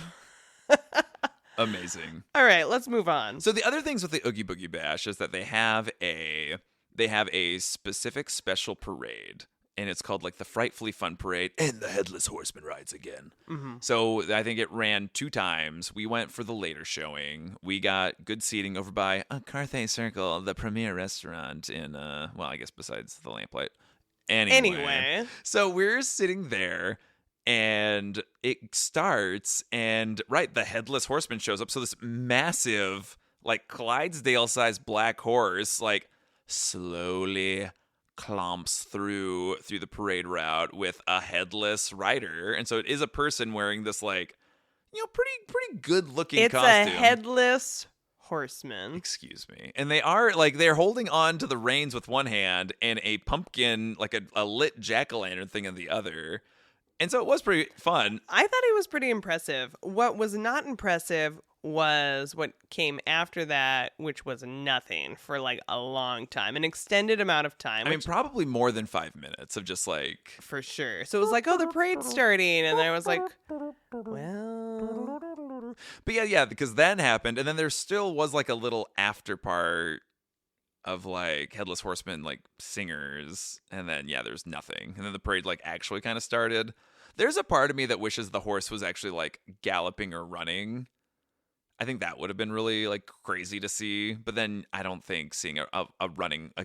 S1: Amazing.
S2: All right, let's move on.
S1: So the other things with the Oogie Boogie Bash is that they have a specific special parade, and it's called like the Frightfully Fun Parade, and the Headless Horseman rides again.
S2: Mm-hmm.
S1: So I think it ran 2 times. We went for the later showing. We got good seating over by Carthay Circle, the premier restaurant in I guess besides the Lamplight. Anyway, so we're sitting there. And it starts, and the Headless Horseman shows up. So this massive, like Clydesdale-sized black horse, like slowly clomps through the parade route with a headless rider. And so it is a person wearing this, like, pretty good-looking costume.
S2: It's a headless horsemen.
S1: Excuse me. And they are like they're holding on to the reins with one hand and a pumpkin, like a lit jack-o'-lantern thing in the other. And so it was pretty fun.
S2: I thought it was pretty impressive. What was not impressive was what came after that, which was nothing for like a long time, an extended amount of time.
S1: I mean, probably more than 5 minutes of just like
S2: for sure. So it was like, oh, the parade's starting, and I was like, well,
S1: But yeah, because that happened, and then there still was like a little after part of like Headless Horseman like singers, and then there's nothing. And then the parade like actually kind of started. There's a part of me that wishes the horse was actually like galloping or running. I think that would have been really like crazy to see, but then I don't think seeing a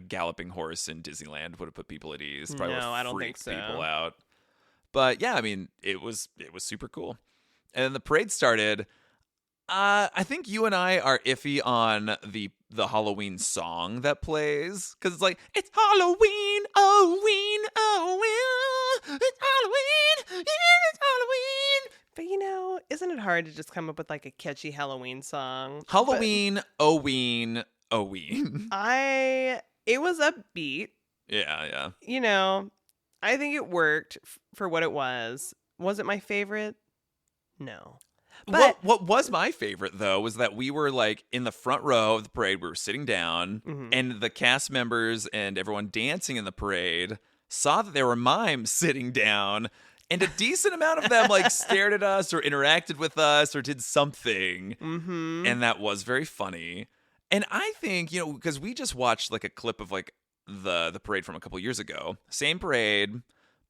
S1: galloping horse in Disneyland would have put people at ease. Probably
S2: No,
S1: would
S2: I don't think
S1: freak
S2: so.
S1: people out. But yeah, I mean, it was super cool. And then the parade started. I think you and I are iffy on the Halloween song that plays, because it's like, it's Halloween, it's Halloween, it's Halloween.
S2: but isn't it hard to just come up with like a catchy Halloween song?
S1: Halloween, Oween.
S2: It was upbeat.
S1: Yeah.
S2: I think it worked for what it was. Was it my favorite? No. But
S1: What was my favorite, though, was that we were like in the front row of the parade. We were sitting down, and the cast members and everyone dancing in the parade saw that there were mimes sitting down, and a decent amount of them like stared at us or interacted with us or did something. And that was very funny. And I think, because we just watched like a clip of like the parade from a couple years ago, same parade.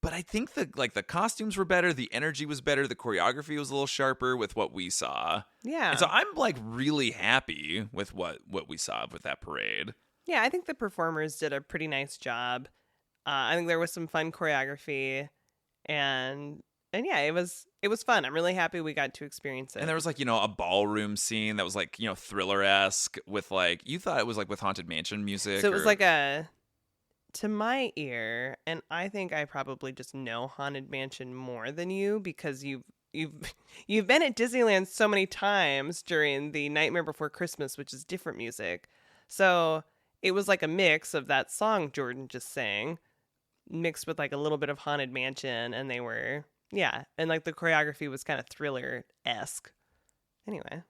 S1: But I think the costumes were better, the energy was better, the choreography was a little sharper with what we saw.
S2: yeah.
S1: And so I'm like really happy with what we saw with that parade.
S2: Yeah, I think the performers did a pretty nice job. I think there was some fun choreography, and yeah, it was fun. I'm really happy we got to experience it.
S1: And there was like, a ballroom scene that was like, thriller-esque with like, you thought it was like with Haunted Mansion music.
S2: So it was like to my ear, and I think I probably just know Haunted Mansion more than you because you've been at Disneyland so many times during the Nightmare Before Christmas, which is different music. So it was like a mix of that song Jordan just sang, mixed with like a little bit of Haunted Mansion, and they were and like the choreography was kind of thriller-esque. Anyway.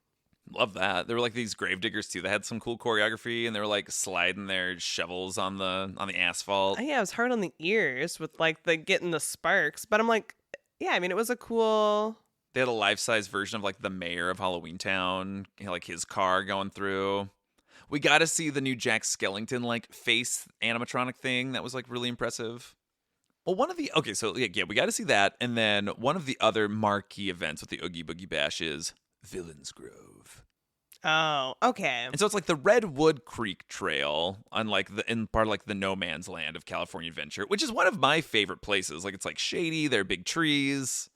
S1: Love that. There were like these gravediggers too. They had some cool choreography, and they were like sliding their shovels on the asphalt.
S2: Yeah, it was hard on the ears with like the getting the sparks, but I'm like, yeah, I mean, it was a cool.
S1: They had a life-size version of like the mayor of Halloween Town, like his car going through. We got to see the new Jack Skellington like face animatronic thing. That was like really impressive. Well, we got to see that, and then one of the other marquee events with the Oogie Boogie Bash is Villains Grove.
S2: Oh, okay.
S1: And so it's like the Redwood Creek Trail on like in part of like the no man's land of California Adventure, which is one of my favorite places. Like it's like shady, there are big trees.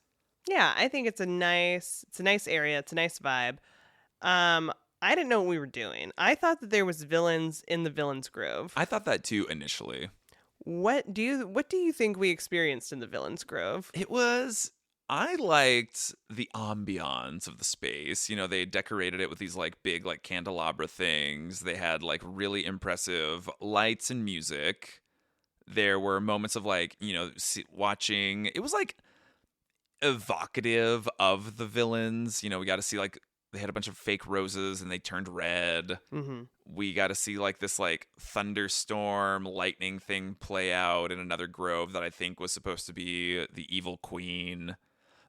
S2: Yeah, I think it's a nice area. It's a nice vibe. I didn't know what we were doing. I thought that there was villains in the Villains Grove.
S1: I thought that too initially.
S2: What do you think we experienced in the Villains Grove?
S1: I liked the ambiance of the space. They decorated it with these like big like candelabra things. They had like really impressive lights and music. There were moments of like, watching. It was like evocative of the villains. We got to see like they had a bunch of fake roses and they turned red.
S2: Mm-hmm.
S1: We got to see like this like thunderstorm lightning thing play out in another grove that I think was supposed to be the evil queen.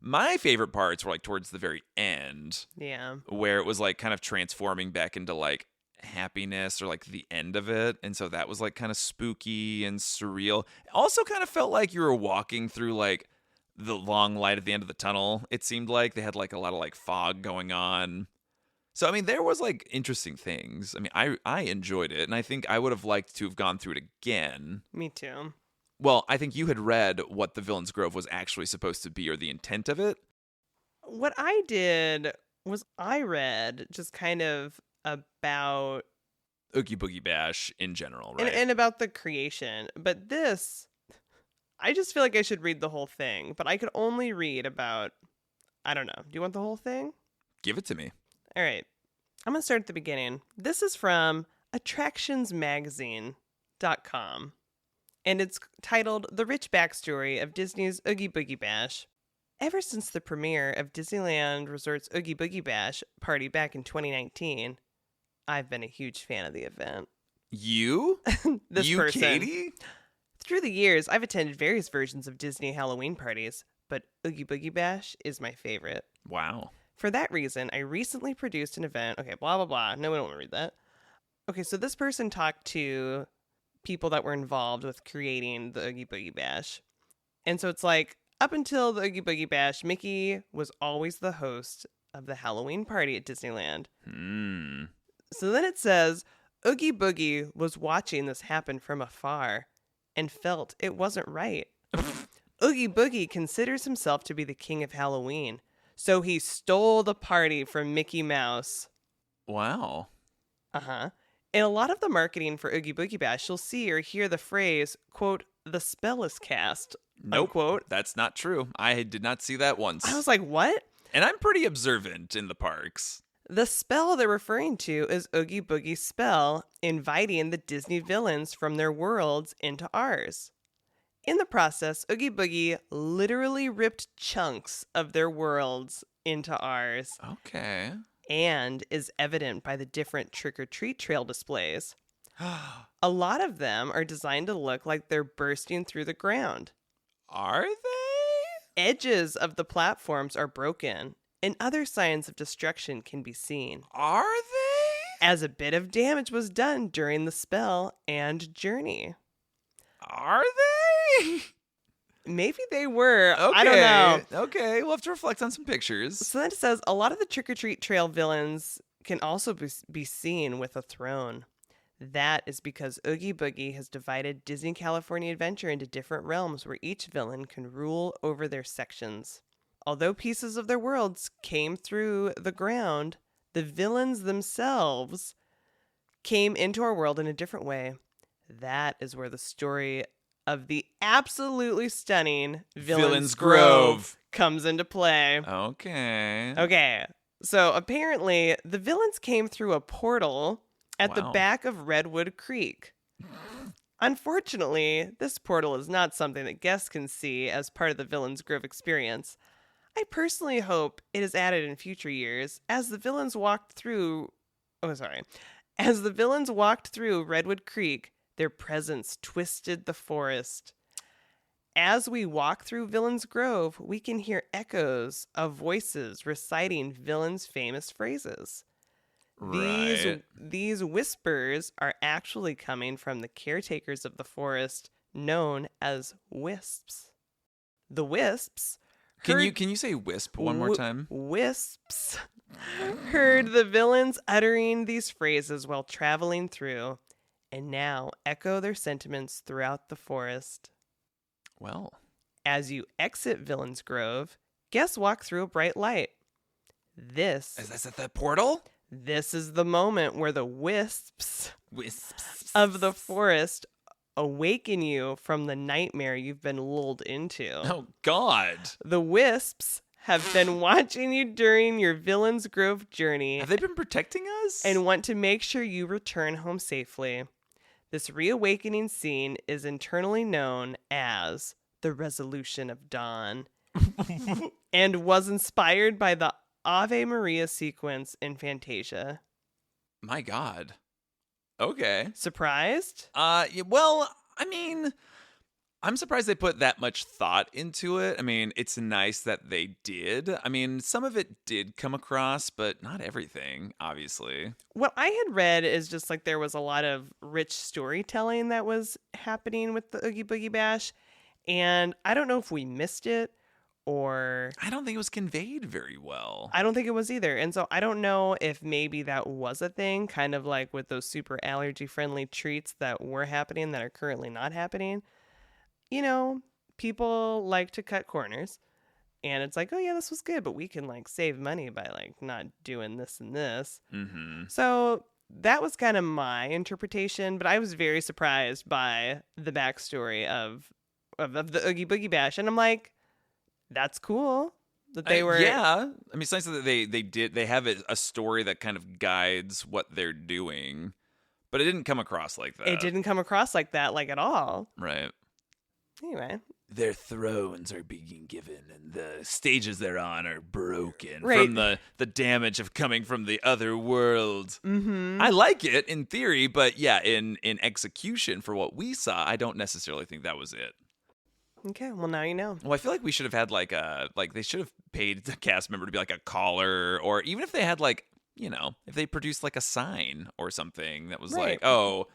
S1: My favorite parts were like towards the very end.
S2: Yeah.
S1: Where it was like kind of transforming back into like happiness or like the end of it. And so that was like kind of spooky and surreal. Also kind of felt like you were walking through like the long light at the end of the tunnel. It seemed like they had like a lot of like fog going on. So, I mean, there was like interesting things. I mean, I enjoyed it, and I think I would have liked to have gone through it again.
S2: Me too.
S1: Well, I think you had read what the Villains Grove was actually supposed to be or the intent of it.
S2: What I did was I read just kind of about
S1: Oogie Boogie Bash in general, right?
S2: and about the creation. But this, I just feel like I should read the whole thing, but I could only read about, I don't know. Do you want the whole thing?
S1: Give it to me.
S2: All right. I'm going to start at the beginning. This is from attractionsmagazine.com, and it's titled The Rich Backstory of Disney's Oogie Boogie Bash. Ever since the premiere of Disneyland Resort's Oogie Boogie Bash party back in 2019, I've been a huge fan of the event.
S1: You?
S2: This
S1: you,
S2: person.
S1: Katie?
S2: Through the years, I've attended various versions of Disney Halloween parties, but Oogie Boogie Bash is my favorite.
S1: Wow.
S2: For that reason, I recently produced an event. Okay, blah, blah, blah. No, we don't want to read that. Okay, so this person talked to people that were involved with creating the Oogie Boogie Bash. And so it's like, up until the Oogie Boogie Bash, Mickey was always the host of the Halloween party at Disneyland. So then it says, Oogie Boogie was watching this happen from afar and felt it wasn't right. Oogie Boogie considers himself to be the king of Halloween, so he stole the party from Mickey Mouse.
S1: Wow.
S2: Uh-huh. In a lot of the marketing for Oogie Boogie Bash, you'll see or hear the phrase, quote, the spell is cast,
S1: Nope.
S2: unquote.
S1: That's not true. I did not see that once.
S2: I was like, what?
S1: And I'm pretty observant in the parks.
S2: The spell they're referring to is Oogie Boogie's spell, inviting the Disney villains from their worlds into ours. In the process, Oogie Boogie literally ripped chunks of their worlds into ours,
S1: Okay.
S2: and is evident by the different trick-or-treat trail displays. A lot of them are designed to look like they're bursting through the ground.
S1: Are they?
S2: Edges of the platforms are broken, and other signs of destruction can be seen,
S1: Are they?
S2: as a bit of damage was done during the spell and journey.
S1: Are they?
S2: Maybe they were.
S1: Okay.
S2: I don't know.
S1: Okay, we'll have to reflect on some pictures.
S2: So then it says, a lot of the trick-or-treat trail villains can also be seen with a throne. That is because Oogie Boogie has divided Disney California Adventure into different realms where each villain can rule over their sections. Although pieces of their worlds came through the ground, the villains themselves came into our world in a different way. That is where the story of the absolutely stunning Villains Grove comes into play.
S1: Okay.
S2: Okay, so apparently the villains came through a portal at the
S1: Wow.
S2: back of Redwood Creek. Unfortunately, this portal is not something that guests can see as part of the Villains Grove experience. I personally hope it is added in future years as the villains walked through Redwood Creek, their presence twisted the forest. As we walk through Villains Grove, we can hear echoes of voices reciting villains' famous phrases.
S1: Right.
S2: These whispers are actually coming from the caretakers of the forest, known as wisps. The wisps
S1: Can you say wisp one more time?
S2: Wisps heard the villains uttering these phrases while traveling through, and now echo their sentiments throughout the forest.
S1: Well,
S2: As you exit Villains Grove, guests walk through a bright light. This
S1: is this at the portal?
S2: is the moment where the wisps
S1: Wisps.
S2: of the forest awaken you from the nightmare you've been lulled into.
S1: Oh, God.
S2: The wisps have been watching you during your Villains Grove journey
S1: Have they been protecting us?
S2: and want to make sure you return home safely. This reawakening scene is internally known as the Resolution of Dawn and was inspired by the Ave Maria sequence in Fantasia.
S1: My God. Okay.
S2: Surprised?
S1: Yeah, well, I mean, I'm surprised they put that much thought into it. I mean, it's nice that they did. I mean, some of it did come across, but not everything, obviously.
S2: What I had read is just like there was a lot of rich storytelling that was happening with the Oogie Boogie Bash. And I don't know if we missed it or
S1: I don't think it was conveyed very well.
S2: I don't think it was either. And so I don't know if maybe that was a thing, kind of like with those super allergy friendly treats that were happening that are currently not happening. You know, people like to cut corners. And it's like, oh yeah, this was good, but we can like save money by like not doing this and this.
S1: Mm-hmm.
S2: So that was kind of my interpretation, but I was very surprised by the backstory of the Oogie Boogie Bash. And I'm like, that's cool. That they were.
S1: Yeah. I mean, it's nice that they have a story that kind of guides what they're doing, but it didn't come across like that.
S2: It didn't come across like that, like at all.
S1: Right.
S2: Anyway.
S1: Their thrones are being given, and the stages they're on are broken
S2: Right.
S1: from the damage of coming from the other world.
S2: Mm-hmm.
S1: I like it in theory, but yeah, in execution for what we saw, I don't necessarily think that was it.
S2: Okay, well, now you know.
S1: Well, I feel like we should have had like they should have paid the cast member to be like a caller, or even if they had like, if they produced like a sign or something that was
S2: Right.
S1: like, oh,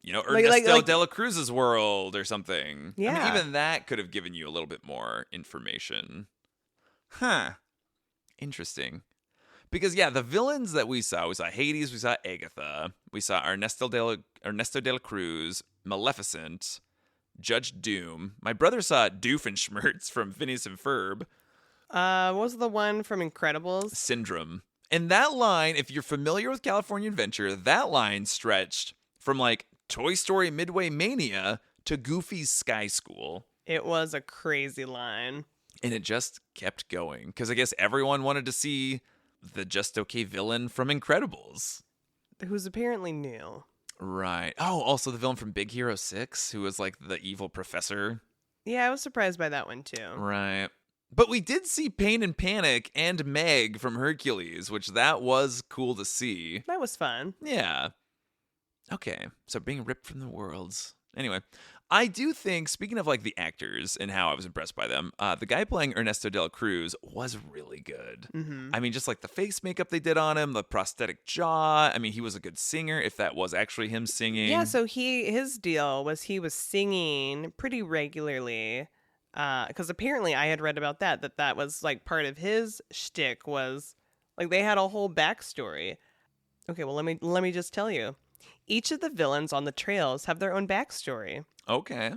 S1: Ernesto
S2: like-
S1: de la Cruz's world or something. I
S2: Yeah.
S1: mean, even that could have given you a little bit more information. Huh. Interesting. Because yeah, the villains that we saw Hades, we saw Agatha, we saw Ernesto de la Cruz, Maleficent, Judge Doom. My brother saw Doofenshmirtz from Phineas and Ferb.
S2: What was the one from Incredibles?
S1: Syndrome. And that line, if you're familiar with California Adventure, that line stretched from like Toy Story Midway Mania to Goofy's Sky School.
S2: It was a crazy line.
S1: And it just kept going. Because I guess everyone wanted to see the just okay villain from Incredibles.
S2: Who's apparently new.
S1: Right. Oh, also the villain from Big Hero 6, who was like the evil professor.
S2: Yeah, I was surprised by that one too.
S1: Right. But we did see Pain and Panic and Meg from Hercules, which that was cool to see.
S2: That was fun.
S1: Yeah. Okay. So being ripped from the worlds. Anyway, I do think, speaking of like the actors and how I was impressed by them, the guy playing Ernesto de la Cruz was really good.
S2: Mm-hmm.
S1: I mean, just like the face makeup they did on him, the prosthetic jaw. I mean, he was a good singer if that was actually him singing.
S2: Yeah, so his deal was he was singing pretty regularly. Because apparently I had read about that was like part of his shtick was like they had a whole backstory. Okay, well let me just tell you. Each of the villains on the trails have their own backstory.
S1: Okay.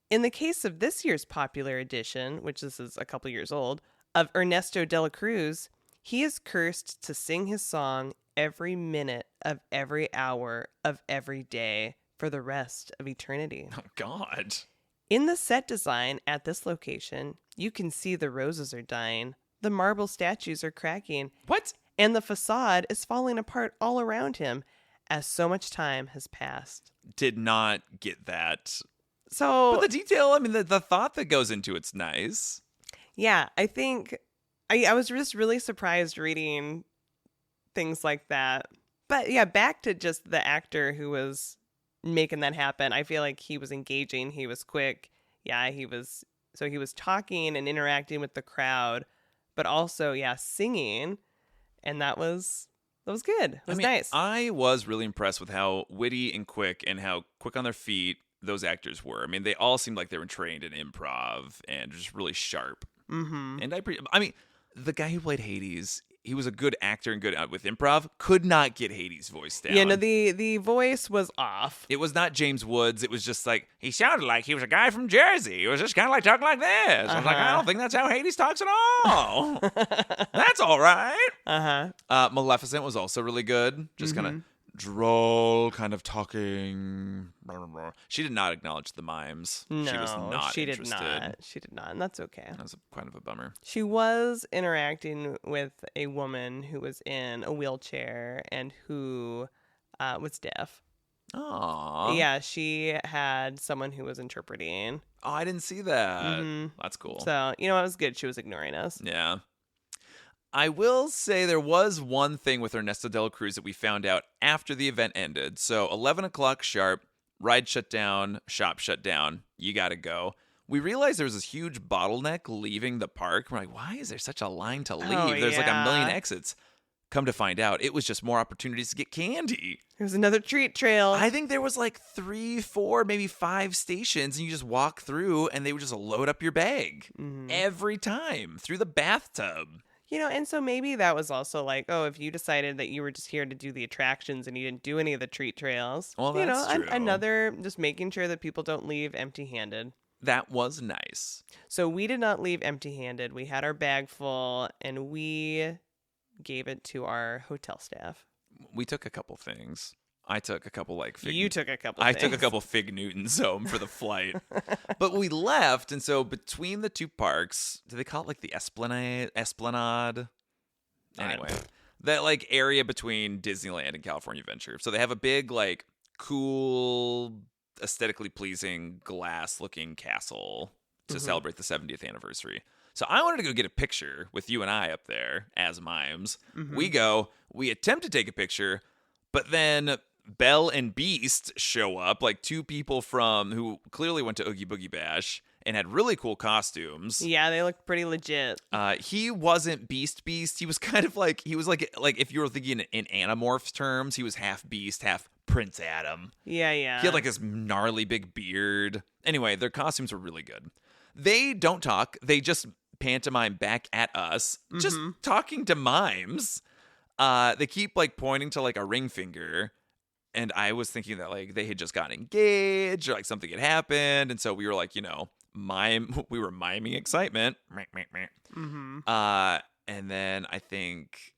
S2: In the case of this year's popular edition, which this is a couple years old, of Ernesto de la Cruz, he is cursed to sing his song every minute of every hour of every day for the rest of eternity.
S1: Oh, God.
S2: In the set design at this location, you can see the roses are dying, the marble statues are cracking,
S1: What?
S2: and the facade is falling apart all around him as so much time has passed.
S1: Did not get that.
S2: So,
S1: But the detail, I mean, the thought that goes into it's nice.
S2: yeah, I think I was just really surprised reading things like that. But yeah, back to just the actor who was making that happen. I feel like he was engaging, he was quick. Yeah, he was talking and interacting with the crowd, but also singing, and that was good. It was nice.
S1: I was really impressed with how witty and quick on their feet those actors were. I mean, they all seemed like they were trained in improv and just really sharp.
S2: Mm-hmm.
S1: And I mean, the guy who played Hades, he was a good actor and good with improv. Could not get Hades' voice down.
S2: Yeah, no, the voice was off.
S1: It was not James Woods. It was just like, he sounded like he was a guy from Jersey. He was just kind of like talking like this. I was like, I don't think that's how Hades talks at all. That's all right.
S2: Uh-huh.
S1: Maleficent was also really good. Just kind of droll, kind of talking. Blah, blah, blah. She did not acknowledge the mimes.
S2: No,
S1: she was not
S2: she
S1: interested.
S2: did not. She did not, and that's okay.
S1: That was kind of a bummer.
S2: She was interacting with a woman who was in a wheelchair and who was deaf.
S1: Aww.
S2: Yeah, she had someone who was interpreting.
S1: Oh, I didn't see that.
S2: Mhm.
S1: That's cool.
S2: So, it was good. She was ignoring us.
S1: Yeah. I will say there was one thing with Ernesto de la Cruz that we found out after the event ended. So 11 o'clock sharp, ride shut down, shop shut down. You got to go. We realized there was this huge bottleneck leaving the park. We're like, why is there such a line to leave?
S2: Oh,
S1: There's like a million
S2: yeah.
S1: exits. Come to find out, it was just more opportunities to get candy.
S2: There's another treat trail.
S1: I think there was like 3, 4, maybe 5 stations, and you just walk through and they would just load up your bag every time through the bathtub.
S2: And so maybe that was also like, oh, if you decided that you were just here to do the attractions and you didn't do any of the treat trails.
S1: Well, that's true.
S2: Another, just making sure that people don't leave empty-handed.
S1: That was nice.
S2: So we did not leave empty-handed. We had our bag full and we gave it to our hotel staff.
S1: We took a couple things. I took a couple like fig.
S2: You took a couple.
S1: I
S2: things.
S1: took a couple fig Newtons home for the flight, but we left, and so between the two parks, do they call it like the Esplanade? Anyway, that like area between Disneyland and California Adventure. So they have a big like cool, aesthetically pleasing glass-looking castle to celebrate the 70th anniversary. So I wanted to go get a picture with you and I up there as mimes. We attempt to take a picture, but then Belle and Beast show up, like two people who clearly went to Oogie Boogie Bash and had really cool costumes.
S2: Yeah, they looked pretty legit.
S1: He wasn't Beast. He was kind of like, if you were thinking in Animorphs terms, he was half Beast, half Prince Adam.
S2: Yeah.
S1: He had like this gnarly big beard. Anyway, their costumes were really good. They don't talk. They just pantomime back at us, just talking to mimes. They keep like pointing to like a ring finger. And I was thinking that like they had just gotten engaged or like something had happened. And so we were like, we were miming excitement. And then I think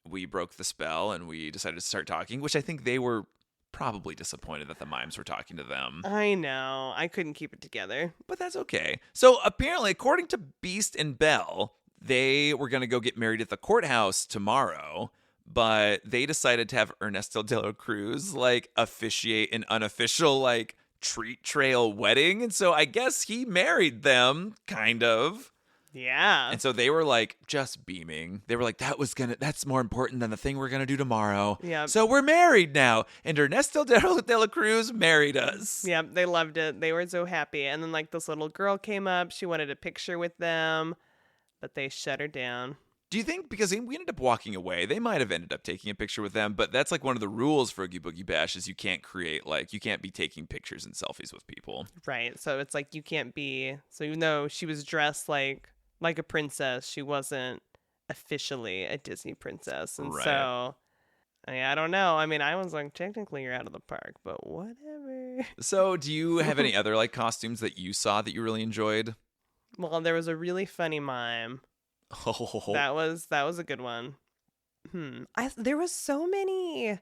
S1: we broke the spell and we decided to start talking, which I think they were probably disappointed that the mimes were talking to them.
S2: I know. I couldn't keep it together.
S1: But that's okay. So apparently, according to Beast and Belle, they were going to go get married at the courthouse tomorrow, but they decided to have Ernesto de la Cruz like officiate an unofficial like treat trail wedding. And so I guess he married them, kind of.
S2: Yeah.
S1: And so they were like just beaming. They were like, that's more important than the thing we're going to do tomorrow.
S2: Yeah.
S1: So we're married now. And Ernesto de la Cruz married us.
S2: Yeah, they loved it. They were so happy. And then like this little girl came up. She wanted a picture with them, but they shut her down.
S1: Do you think, because we ended up walking away, they might have ended up taking a picture with them, but that's like one of the rules for Oogie Boogie Bash is you can't be taking pictures and selfies with people.
S2: Right. So it's like you can't be, so even though she was dressed like a princess, she wasn't officially a Disney princess. And
S1: Right.
S2: so, I don't know. I mean, I was like, technically you're out of the park, but whatever.
S1: So do you have any other like costumes that you saw that you really enjoyed?
S2: Well, there was a really funny mime.
S1: Oh.
S2: That was a good one. There was so many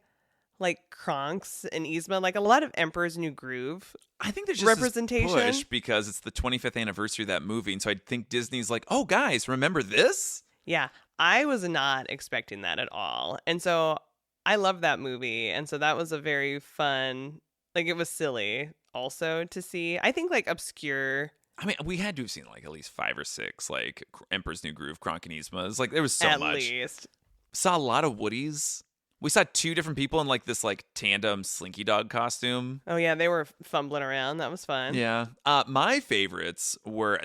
S2: like Kronks and Yzma, like a lot of Emperor's New Groove.
S1: I think there's just
S2: representation
S1: this push because it's the 25th anniversary of that movie, and so I think Disney's like, oh guys, remember this?
S2: Yeah, I was not expecting that at all, and so I love that movie, and so that was a very fun. Like it was silly also to see. I think like obscure.
S1: I mean, we had to have seen like at least 5 or 6 like Emperor's New Groove, Kronk and Yzma. Like there was so
S2: at
S1: much.
S2: Least.
S1: Saw a lot of Woodies. We saw 2 different people in like this like tandem Slinky Dog costume.
S2: Oh yeah, they were fumbling around. That was fun.
S1: Yeah. My favorites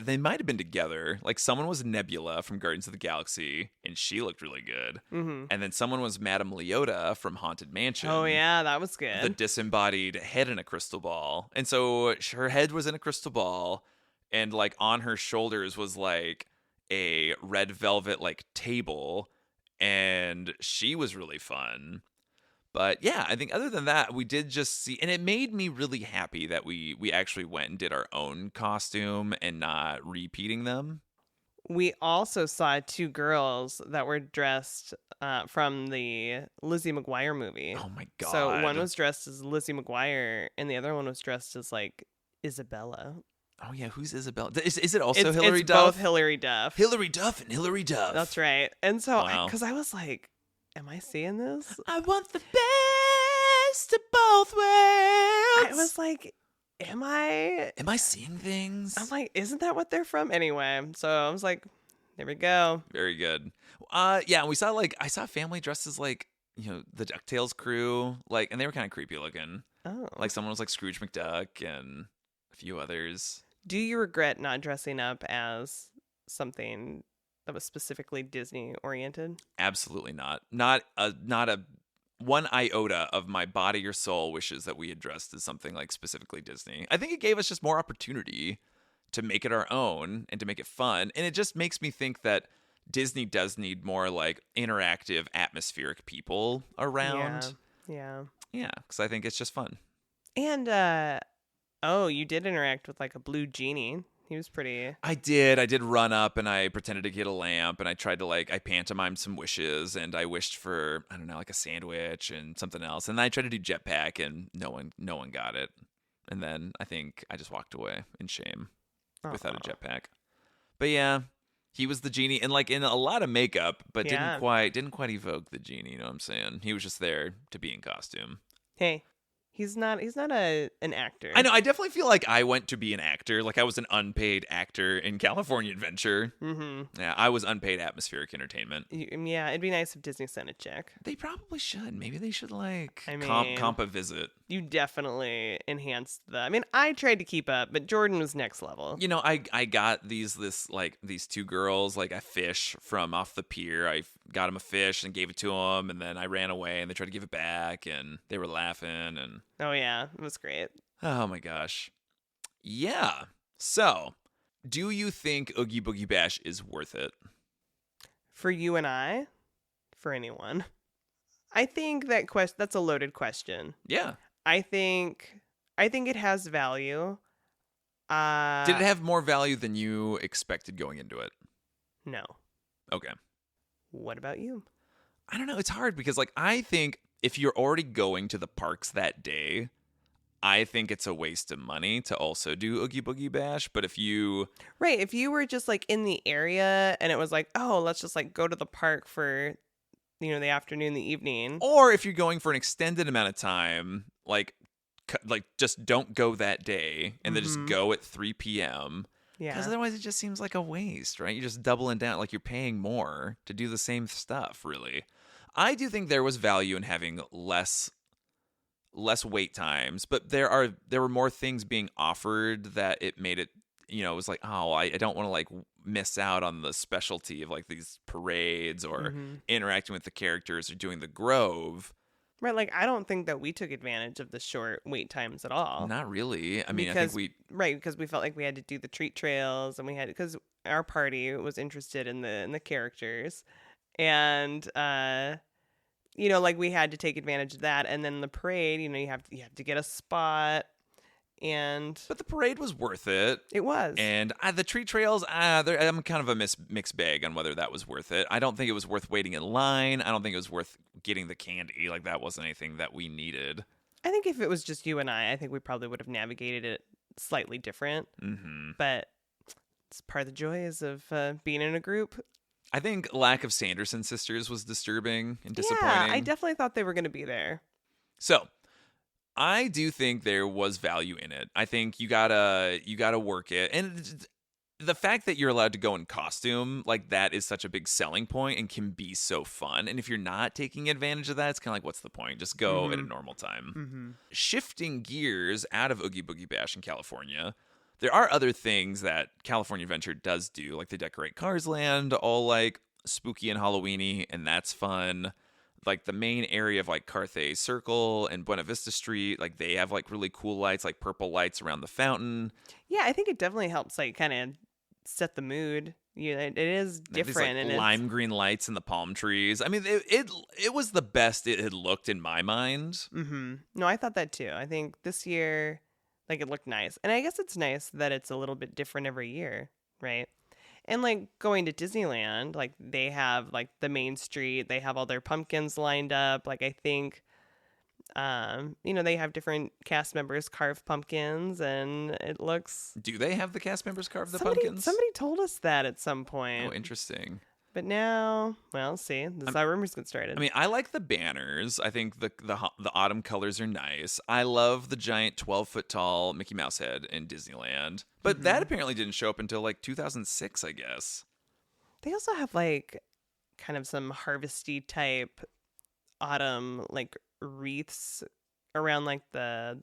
S1: they might have been together. Like someone was Nebula from Guardians of the Galaxy, and she looked really good.
S2: Mm-hmm.
S1: And then someone was Madame Leota from Haunted Mansion.
S2: Oh yeah, that was good.
S1: The disembodied head in a crystal ball. And so her head was in a crystal ball, and like on her shoulders was like a red velvet like table. And she was really fun. But yeah, I think other than that, we did just see, and it made me really happy that we actually went and did our own costume and not repeating them.
S2: We also saw 2 girls that were dressed from the Lizzie McGuire movie.
S1: Oh my God.
S2: So one was dressed as Lizzie McGuire and the other one was dressed as like Isabella.
S1: Oh yeah, who's Isabella? Is it also Hilary
S2: it's
S1: Duff?
S2: Both Hilary Duff.
S1: Hilary Duff and Hilary Duff.
S2: That's right. And so,
S1: Wow.
S2: because I was like, am I seeing this?
S1: I want the best of both worlds.
S2: I was like, am I
S1: seeing things?
S2: I'm like, isn't that what they're from? Anyway, so I was like, there we go.
S1: Very good. Yeah, we saw I saw a family dressed as like, the DuckTales crew, like, and they were kind of creepy looking.
S2: Oh.
S1: Like someone was like Scrooge McDuck and a few others.
S2: Do you regret not dressing up as something that was specifically Disney oriented?
S1: Absolutely not. Not a one iota of my body or soul wishes that we had dressed as something like specifically Disney. I think it gave us just more opportunity to make it our own and to make it fun. And it just makes me think that Disney does need more like interactive, atmospheric people around.
S2: Yeah.
S1: Yeah, because I think it's just fun.
S2: And you did interact with like a blue genie He was pretty.
S1: I did run up and I pretended to get a lamp and I tried to I pantomimed some wishes and I wished for, I don't know, like a sandwich and something else. And then I tried to do jetpack and no one got it. And then I think I just walked away in shame without a jetpack. But yeah, he was the genie and in a lot of makeup, but didn't quite evoke the genie, you know what I'm saying? He was just there to be in costume.
S2: Hey. He's not an actor.
S1: I know. I definitely feel like I went to be an actor. Like I was an unpaid actor in California Adventure. Mm-hmm. Yeah, I was unpaid atmospheric entertainment.
S2: Yeah, it'd be nice if Disney sent a check.
S1: They probably should. Maybe they should comp a visit.
S2: You definitely enhanced I tried to keep up, but Jordan was next level.
S1: You know, I got these two girls a fish from off the pier. I got them a fish and gave it to them, and then I ran away and they tried to give it back, and they were laughing and.
S2: Oh, yeah. It was great.
S1: Oh, my gosh. Yeah. So, do you think Oogie Boogie Bash is worth it?
S2: For you and I? For anyone? I think that's a loaded question.
S1: Yeah.
S2: I think it has value.
S1: Did it have more value than you expected going into it?
S2: No.
S1: Okay.
S2: What about you?
S1: I don't know. It's hard because I think if you're already going to the parks that day, I think it's a waste of money to also do Oogie Boogie Bash. But if you
S2: were just in the area and it was oh, let's just go to the park for, the afternoon, the evening.
S1: Or if you're going for an extended amount of time, just don't go that day and then just go at 3 p.m.
S2: Yeah.
S1: Because otherwise it just seems like a waste, right? You're just doubling down, you're paying more to do the same stuff, really. I do think there was value in having less wait times, but there were more things being offered that it made it, it was I don't want to miss out on the specialty of these parades or interacting with the characters or doing the Grove.
S2: Right, I don't think that we took advantage of the short wait times at all.
S1: Not really. I think
S2: because we felt like we had to do the treat trails and because our party was interested in the characters. And we had to take advantage of that, and then the parade, you have to get a spot,
S1: but the parade was worth it.
S2: It was,
S1: and the treat trails, I'm kind of a mixed bag on whether that was worth it. I don't think it was worth waiting in line. I don't think it was worth getting the candy. That wasn't anything that we needed.
S2: I think if it was just you and I think we probably would have navigated it slightly different. Mm-hmm. But it's part of the joys of being in a group.
S1: I think lack of Sanderson sisters was disturbing and disappointing.
S2: Yeah, I definitely thought they were going to be there.
S1: So, I do think there was value in it. I think you gotta work it, and the fact that you're allowed to go in costume, that is such a big selling point and can be so fun. And if you're not taking advantage of that, it's kind of what's the point? Just go at a normal time. Mm-hmm. Shifting gears out of Oogie Boogie Bash in California. There are other things that California Adventure does do, they decorate Cars Land all spooky and Halloweeny, and that's fun. The main area of Carthay Circle and Buena Vista Street, they have really cool lights, purple lights around the fountain.
S2: Yeah, I think it definitely helps kind of set the mood. Yeah, it is different.
S1: And lime green lights and the palm trees. I mean, it was the best it had looked in my mind.
S2: Mm-hmm. No, I thought that too. I think this year, it looked nice. And I guess it's nice that it's a little bit different every year, right? And going to Disneyland, they have the main street, they have all their pumpkins lined up. I think, they have different cast members carve pumpkins, and it looks.
S1: Do they have the cast members carve the pumpkins?
S2: Somebody told us that at some point.
S1: Oh, interesting.
S2: But now, well, see, this is how rumors get started.
S1: I mean, I like the banners. I think the autumn colors are nice. I love the giant 12-foot tall Mickey Mouse head in Disneyland. But that apparently didn't show up until 2006, I guess.
S2: They also have kind of some harvesty type autumn wreaths around the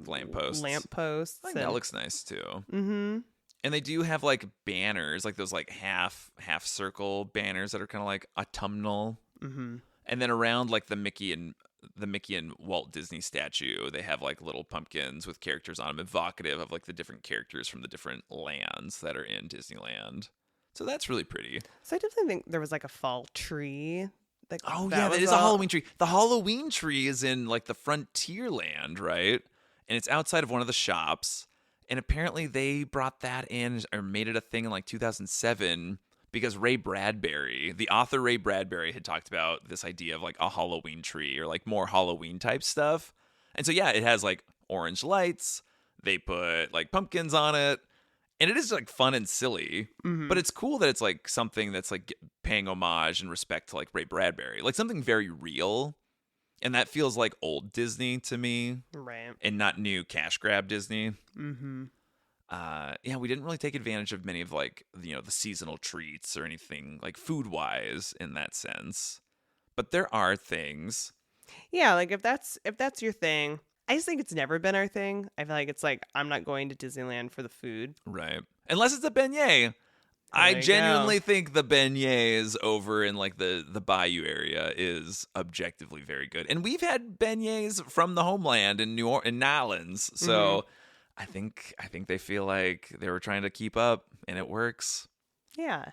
S1: lampposts.
S2: Lampposts.
S1: I think that looks nice too.
S2: Mm-hmm.
S1: And they do have banners, those half circle banners that are kind of autumnal. Mm-hmm. And then around the Mickey and Walt Disney statue, they have little pumpkins with characters on them, evocative of the different characters from the different lands that are in Disneyland. So that's really pretty.
S2: So I definitely think there was a fall tree.
S1: That is a Halloween tree. The Halloween tree is in the Frontierland, right? And it's outside of one of the shops. And apparently they brought that in or made it a thing in like 2007 because Ray Bradbury, the author Ray Bradbury, had talked about this idea of like a Halloween tree or like more Halloween type stuff. And so, yeah, it has like orange lights. They put like pumpkins on it. And it is like fun and silly. But it's cool that it's like something that's like paying homage and respect to like Ray Bradbury, like something very real. And that feels like old Disney to me.
S2: Right.
S1: And not new cash grab Disney.
S2: Mm-hmm.
S1: Yeah, we didn't really take advantage of many of like, you know, the seasonal treats or anything like food wise in that sense. But there are things.
S2: Yeah, like if that's your thing, I just think it's never been our thing. I feel like it's like I'm not going to Disneyland for the food.
S1: Right. Unless it's a beignet. I
S2: you
S1: genuinely think the beignets over in like the Bayou area is objectively very good. And we've had beignets from the homeland in in Nolans. So I think they feel like they were trying to keep up and it works.
S2: Yeah.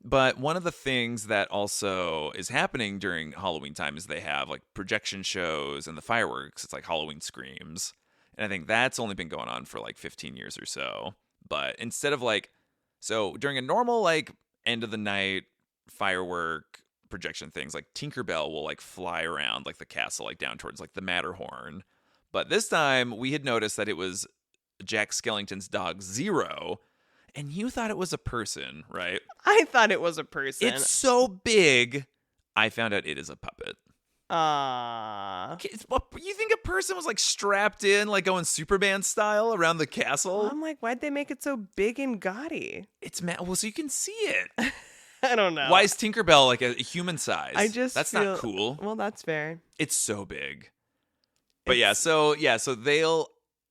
S1: But one of the things that also is happening during Halloween time is they have like projection shows and the fireworks. It's like Halloween Screams. And I think that's only been going on for like 15 years or so. But instead of like, so during a normal like end of the night firework projection things, like Tinkerbell will like fly around like the castle, like down towards like the Matterhorn. But this time we had noticed that it was Jack Skellington's dog Zero. And you thought it was a person, right?
S2: I thought it was a person.
S1: It's so big. I found out it is a puppet. You think a person was like strapped in, like going Superman style around the castle?
S2: I'm like, why'd they make it so big and gaudy?
S1: It's well, so you can see it.
S2: I don't know.
S1: Why is Tinkerbell like a human size? That's
S2: feel,
S1: not cool.
S2: Well, that's fair.
S1: It's so big. But so they'll.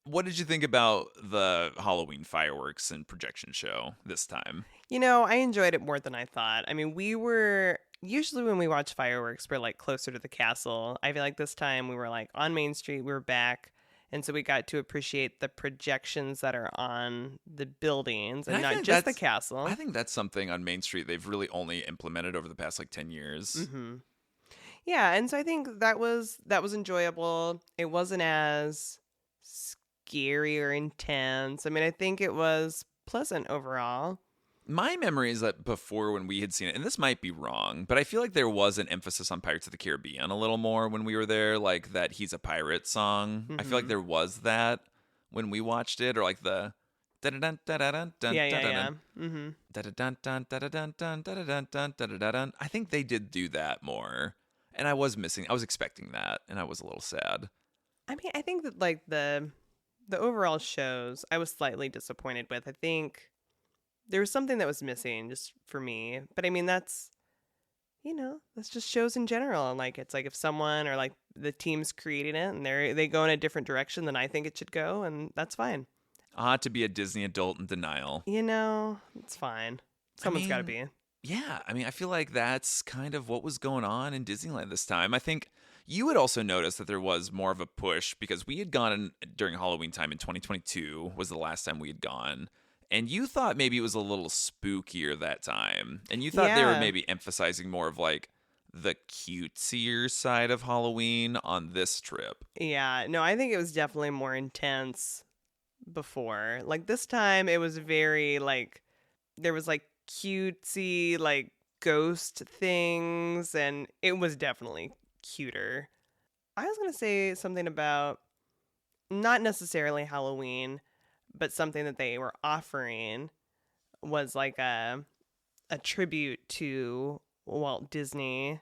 S1: What did you think about the Halloween fireworks and projection show this time?
S2: You know, I enjoyed it more than I thought. I mean, we were usually when we watch fireworks, we're like closer to the castle. I feel like this time we were like on Main Street, we were back. And so we got to appreciate the projections that are on the buildings and not just the castle.
S1: I think that's something on Main Street they've really only implemented over the past like 10 years.
S2: Mm-hmm. Yeah, and so I think that was enjoyable. It wasn't as scary or intense. I mean, I think it was pleasant overall.
S1: My memory is that before when we had seen it, and this might be wrong, but I feel like there was an emphasis on Pirates of the Caribbean a little more when we were there, like that He's a Pirate song. I feel like there was that when we watched it, or like the
S2: Yeah.
S1: I think they did do that more. And I was expecting that, and I was a little sad.
S2: I mean, I think that like the overall shows I was slightly disappointed with. I think there was something that was missing just for me. But I mean, that's just shows in general. And like, it's like if someone or like the team's creating it and they go in a different direction than I think it should go, and that's fine.
S1: To be a Disney adult in denial.
S2: It's fine. Someone's got to be.
S1: Yeah. I mean, I feel like that's kind of what was going on in Disneyland this time. I think you had also noticed that there was more of a push because we had gone during Halloween time in 2022 was the last time we had gone. And you thought maybe it was a little spookier that time. And you thought they were maybe emphasizing more of like the cutesier side of Halloween on this trip.
S2: Yeah, no, I think it was definitely more intense before. Like this time it was very like there was like cutesy like ghost things and it was definitely cuter. I was going to say something about not necessarily Halloween, but something that they were offering was like a tribute to Walt Disney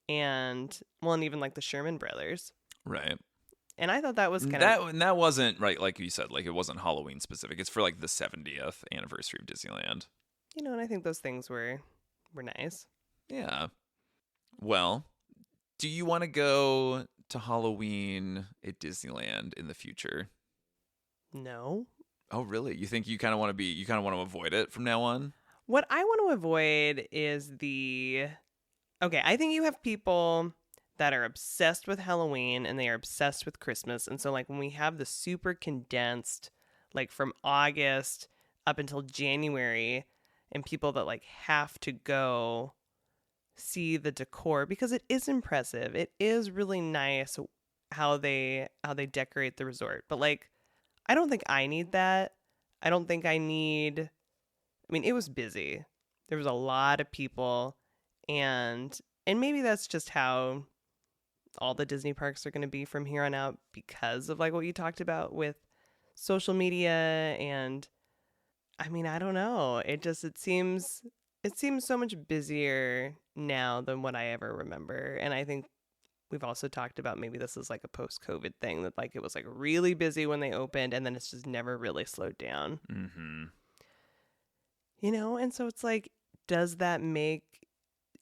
S2: and even like the Sherman Brothers.
S1: Right.
S2: And I thought that was
S1: that wasn't right, like you said, like it wasn't Halloween specific. It's for like the 70th anniversary of Disneyland.
S2: And I think those things were nice.
S1: Yeah. Well, do you want to go to Halloween at Disneyland in the future?
S2: No.
S1: Oh, really? You think you kind of want to avoid it from now on?
S2: What I want to avoid is I think you have people that are obsessed with Halloween and they are obsessed with Christmas. And so like when we have the super condensed, like from August up until January, and people that like have to go see the decor because it is impressive. It is really nice how they decorate the resort. But like, I don't think I need that. I don't think I need. I mean, it was busy. There was a lot of people, and maybe that's just how all the Disney parks are going to be from here on out because of like what you talked about with social media. And I mean, I don't know. It seems so much busier now than what I ever remember. And I think we've also talked about maybe this is like a post-COVID thing that like it was like really busy when they opened and then it's just never really slowed down.
S1: Mm-hmm.
S2: You know, and so it's like, does that make,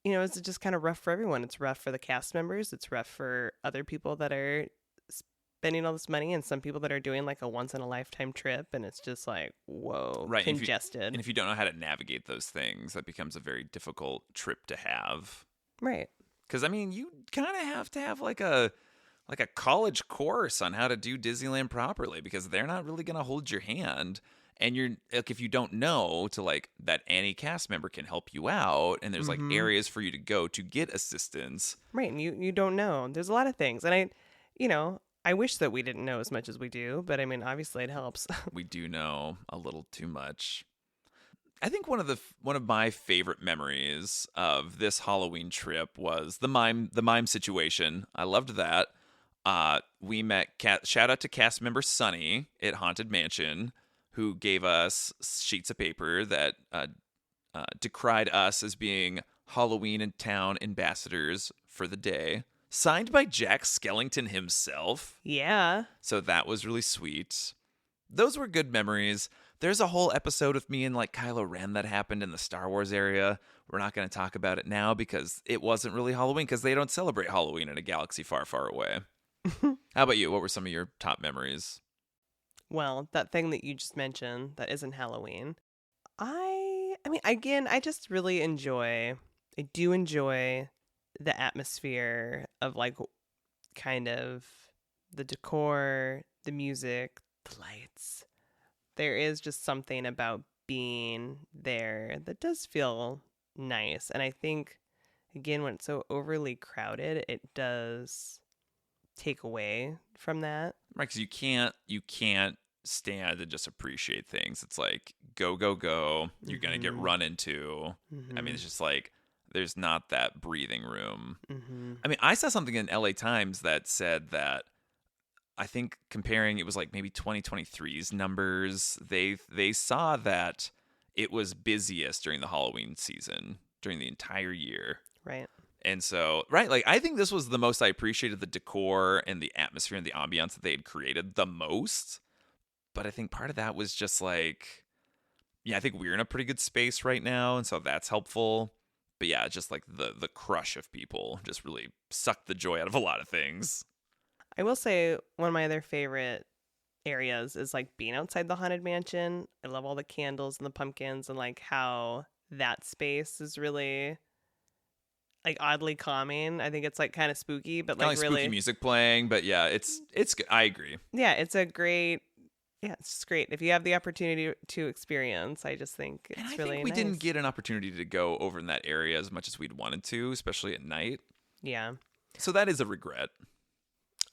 S2: is it just kind of rough for everyone? It's rough for the cast members. It's rough for other people that are spending all this money and some people that are doing like a once in a lifetime trip. And it's just like, whoa,
S1: right.
S2: congested.
S1: And if you don't know how to navigate those things, that becomes a very difficult trip to have.
S2: Right.
S1: Because, I mean, you kind of have to have like a college course on how to do Disneyland properly because they're not really going to hold your hand. And you're like, if you don't know to like that any cast member can help you out and there's like areas for you to go to get assistance.
S2: Right. And you don't know. There's a lot of things. And I wish that we didn't know as much as we do, but I mean, obviously it helps.
S1: We do know a little too much. I think one of my favorite memories of this Halloween trip was the mime situation. I loved that. We met shout out to cast member Sunny at Haunted Mansion, who gave us sheets of paper that decried us as being Halloween in town ambassadors for the day, signed by Jack Skellington himself.
S2: Yeah.
S1: So that was really sweet. Those were good memories. There's a whole episode of me and like Kylo Ren that happened in the Star Wars area. We're not going to talk about it now because it wasn't really Halloween because they don't celebrate Halloween in a galaxy far, far away. How about you? What were some of your top memories?
S2: Well, that thing that you just mentioned that isn't Halloween. I mean, again, I just really enjoy the atmosphere of like kind of the decor, the music, the lights. There is just something about being there that does feel nice. And I think, again, when it's so overly crowded, it does take away from that.
S1: Right, because you can't stand and just appreciate things. It's like go, go, go. You're gonna get run into. I mean, it's just like there's not that breathing room. I mean, I saw something in LA Times that said that I think comparing it was like maybe 2023's numbers, they saw that it was busiest during the Halloween season during the entire year.
S2: Right.
S1: And so, right, like I think this was the most I appreciated the decor and the atmosphere and the ambiance that they had created the most. But I think part of that was just like, yeah, I think we're in a pretty good space right now. And so that's helpful. But yeah, just like the crush of people just really sucked the joy out of a lot of things.
S2: I will say one of my other favorite areas is like being outside the Haunted Mansion. I love all the candles and the pumpkins and like how that space is really like oddly calming. I think it's like kind of spooky, but like really
S1: spooky music playing. But yeah, it's I agree.
S2: Yeah, it's just great. If you have the opportunity to experience, I just think it's
S1: and I
S2: really
S1: think we
S2: nice.
S1: didn't get an opportunity to go over in that area as much as we'd wanted to, especially at night.
S2: Yeah.
S1: So that is a regret.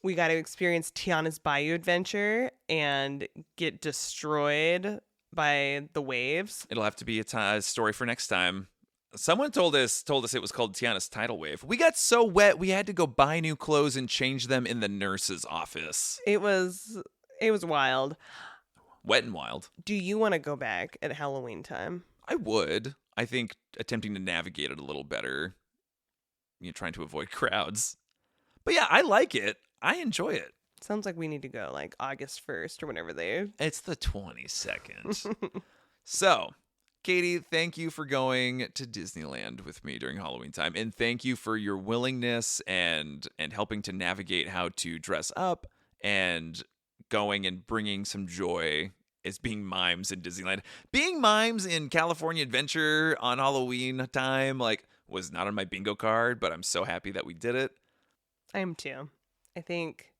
S2: We got to experience Tiana's Bayou Adventure and get destroyed by the waves.
S1: It'll have to be a story for next time. Someone told us it was called Tiana's Tidal Wave. We got so wet we had to go buy new clothes and change them in the nurse's office.
S2: It was wild.
S1: Wet and wild.
S2: Do you want to go back at Halloween time?
S1: I would. I think attempting to navigate it a little better. Trying to avoid crowds. But yeah, I like it. I enjoy it.
S2: Sounds like we need to go like August 1st or whenever they...
S1: It's the 22nd. So, Katie, thank you for going to Disneyland with me during Halloween time. And thank you for your willingness and helping to navigate how to dress up and going and bringing some joy as being mimes in Disneyland. Being mimes in California Adventure on Halloween time, like, was not on my bingo card, but I'm so happy that we did it.
S2: I am too. I think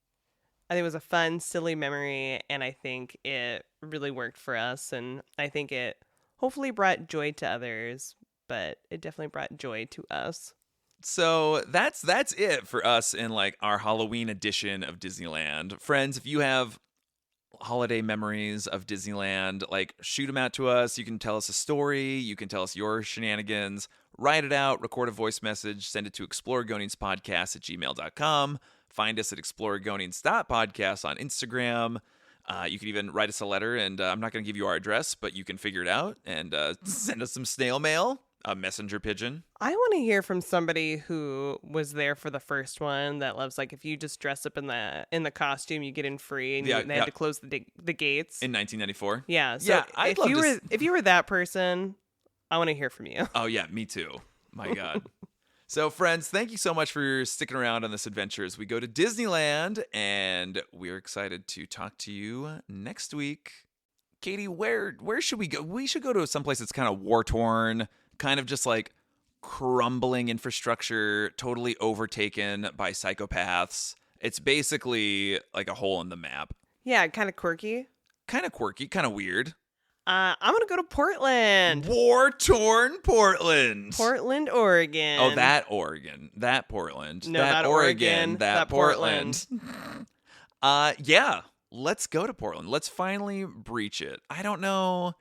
S2: it was a fun, silly memory, and I think it really worked for us, and I think it hopefully brought joy to others, but it definitely brought joy to us.
S1: So that's it for us in like our Halloween edition of Disneyland. Friends, if you have holiday memories of Disneyland, like shoot them out to us. You can tell us a story. You can tell us your shenanigans. Write it out, record a voice message, send it to exploregoningspodcast@gmail.com. Find us at exploregonings.podcast on Instagram. You can even write us a letter, and I'm not going to give you our address, but you can figure it out and send us some snail mail, a messenger pigeon.
S2: I want to hear from somebody who was there for the first one that loves, like, if you just dress up in the costume, you get in free, and they had to close the gates
S1: In 1994?
S2: Yeah. So
S1: I'd love
S2: if you were that person, I want to hear from you.
S1: Oh, yeah, me too. My God. So, friends, thank you so much for sticking around on this adventure as we go to Disneyland, and we're excited to talk to you next week. Katie, where should we go? We should go to someplace that's kind of war-torn, kind of just like crumbling infrastructure, totally overtaken by psychopaths. It's basically like a hole in the map.
S2: Yeah, kind of quirky.
S1: Kind of quirky, kind of weird.
S2: I'm going to go to Portland.
S1: War-torn Portland.
S2: Portland, Oregon.
S1: Oh, that Oregon. That Portland.
S2: No,
S1: that
S2: not Oregon.
S1: That Portland. Yeah, let's go to Portland. Let's finally breach it. I don't know.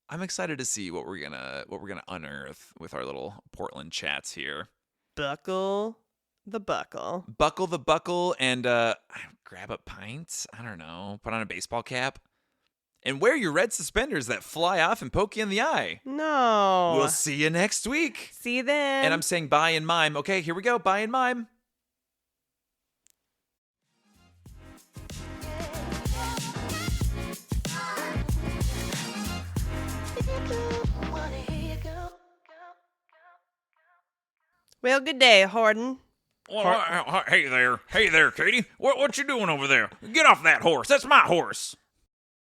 S1: I'm excited to see what we're gonna unearth with our little Portland chats here.
S2: Buckle the buckle.
S1: Buckle the buckle and grab a pint. I don't know. Put on a baseball cap. And wear your red suspenders that fly off and poke you in the eye.
S2: No.
S1: We'll see you next week.
S2: See you then.
S1: And I'm saying bye in mime. Okay, here we go. Bye in mime.
S2: Well, good day, Horton.
S3: Well, hey there, Katie. What you doing over there? Get off that horse. That's my horse.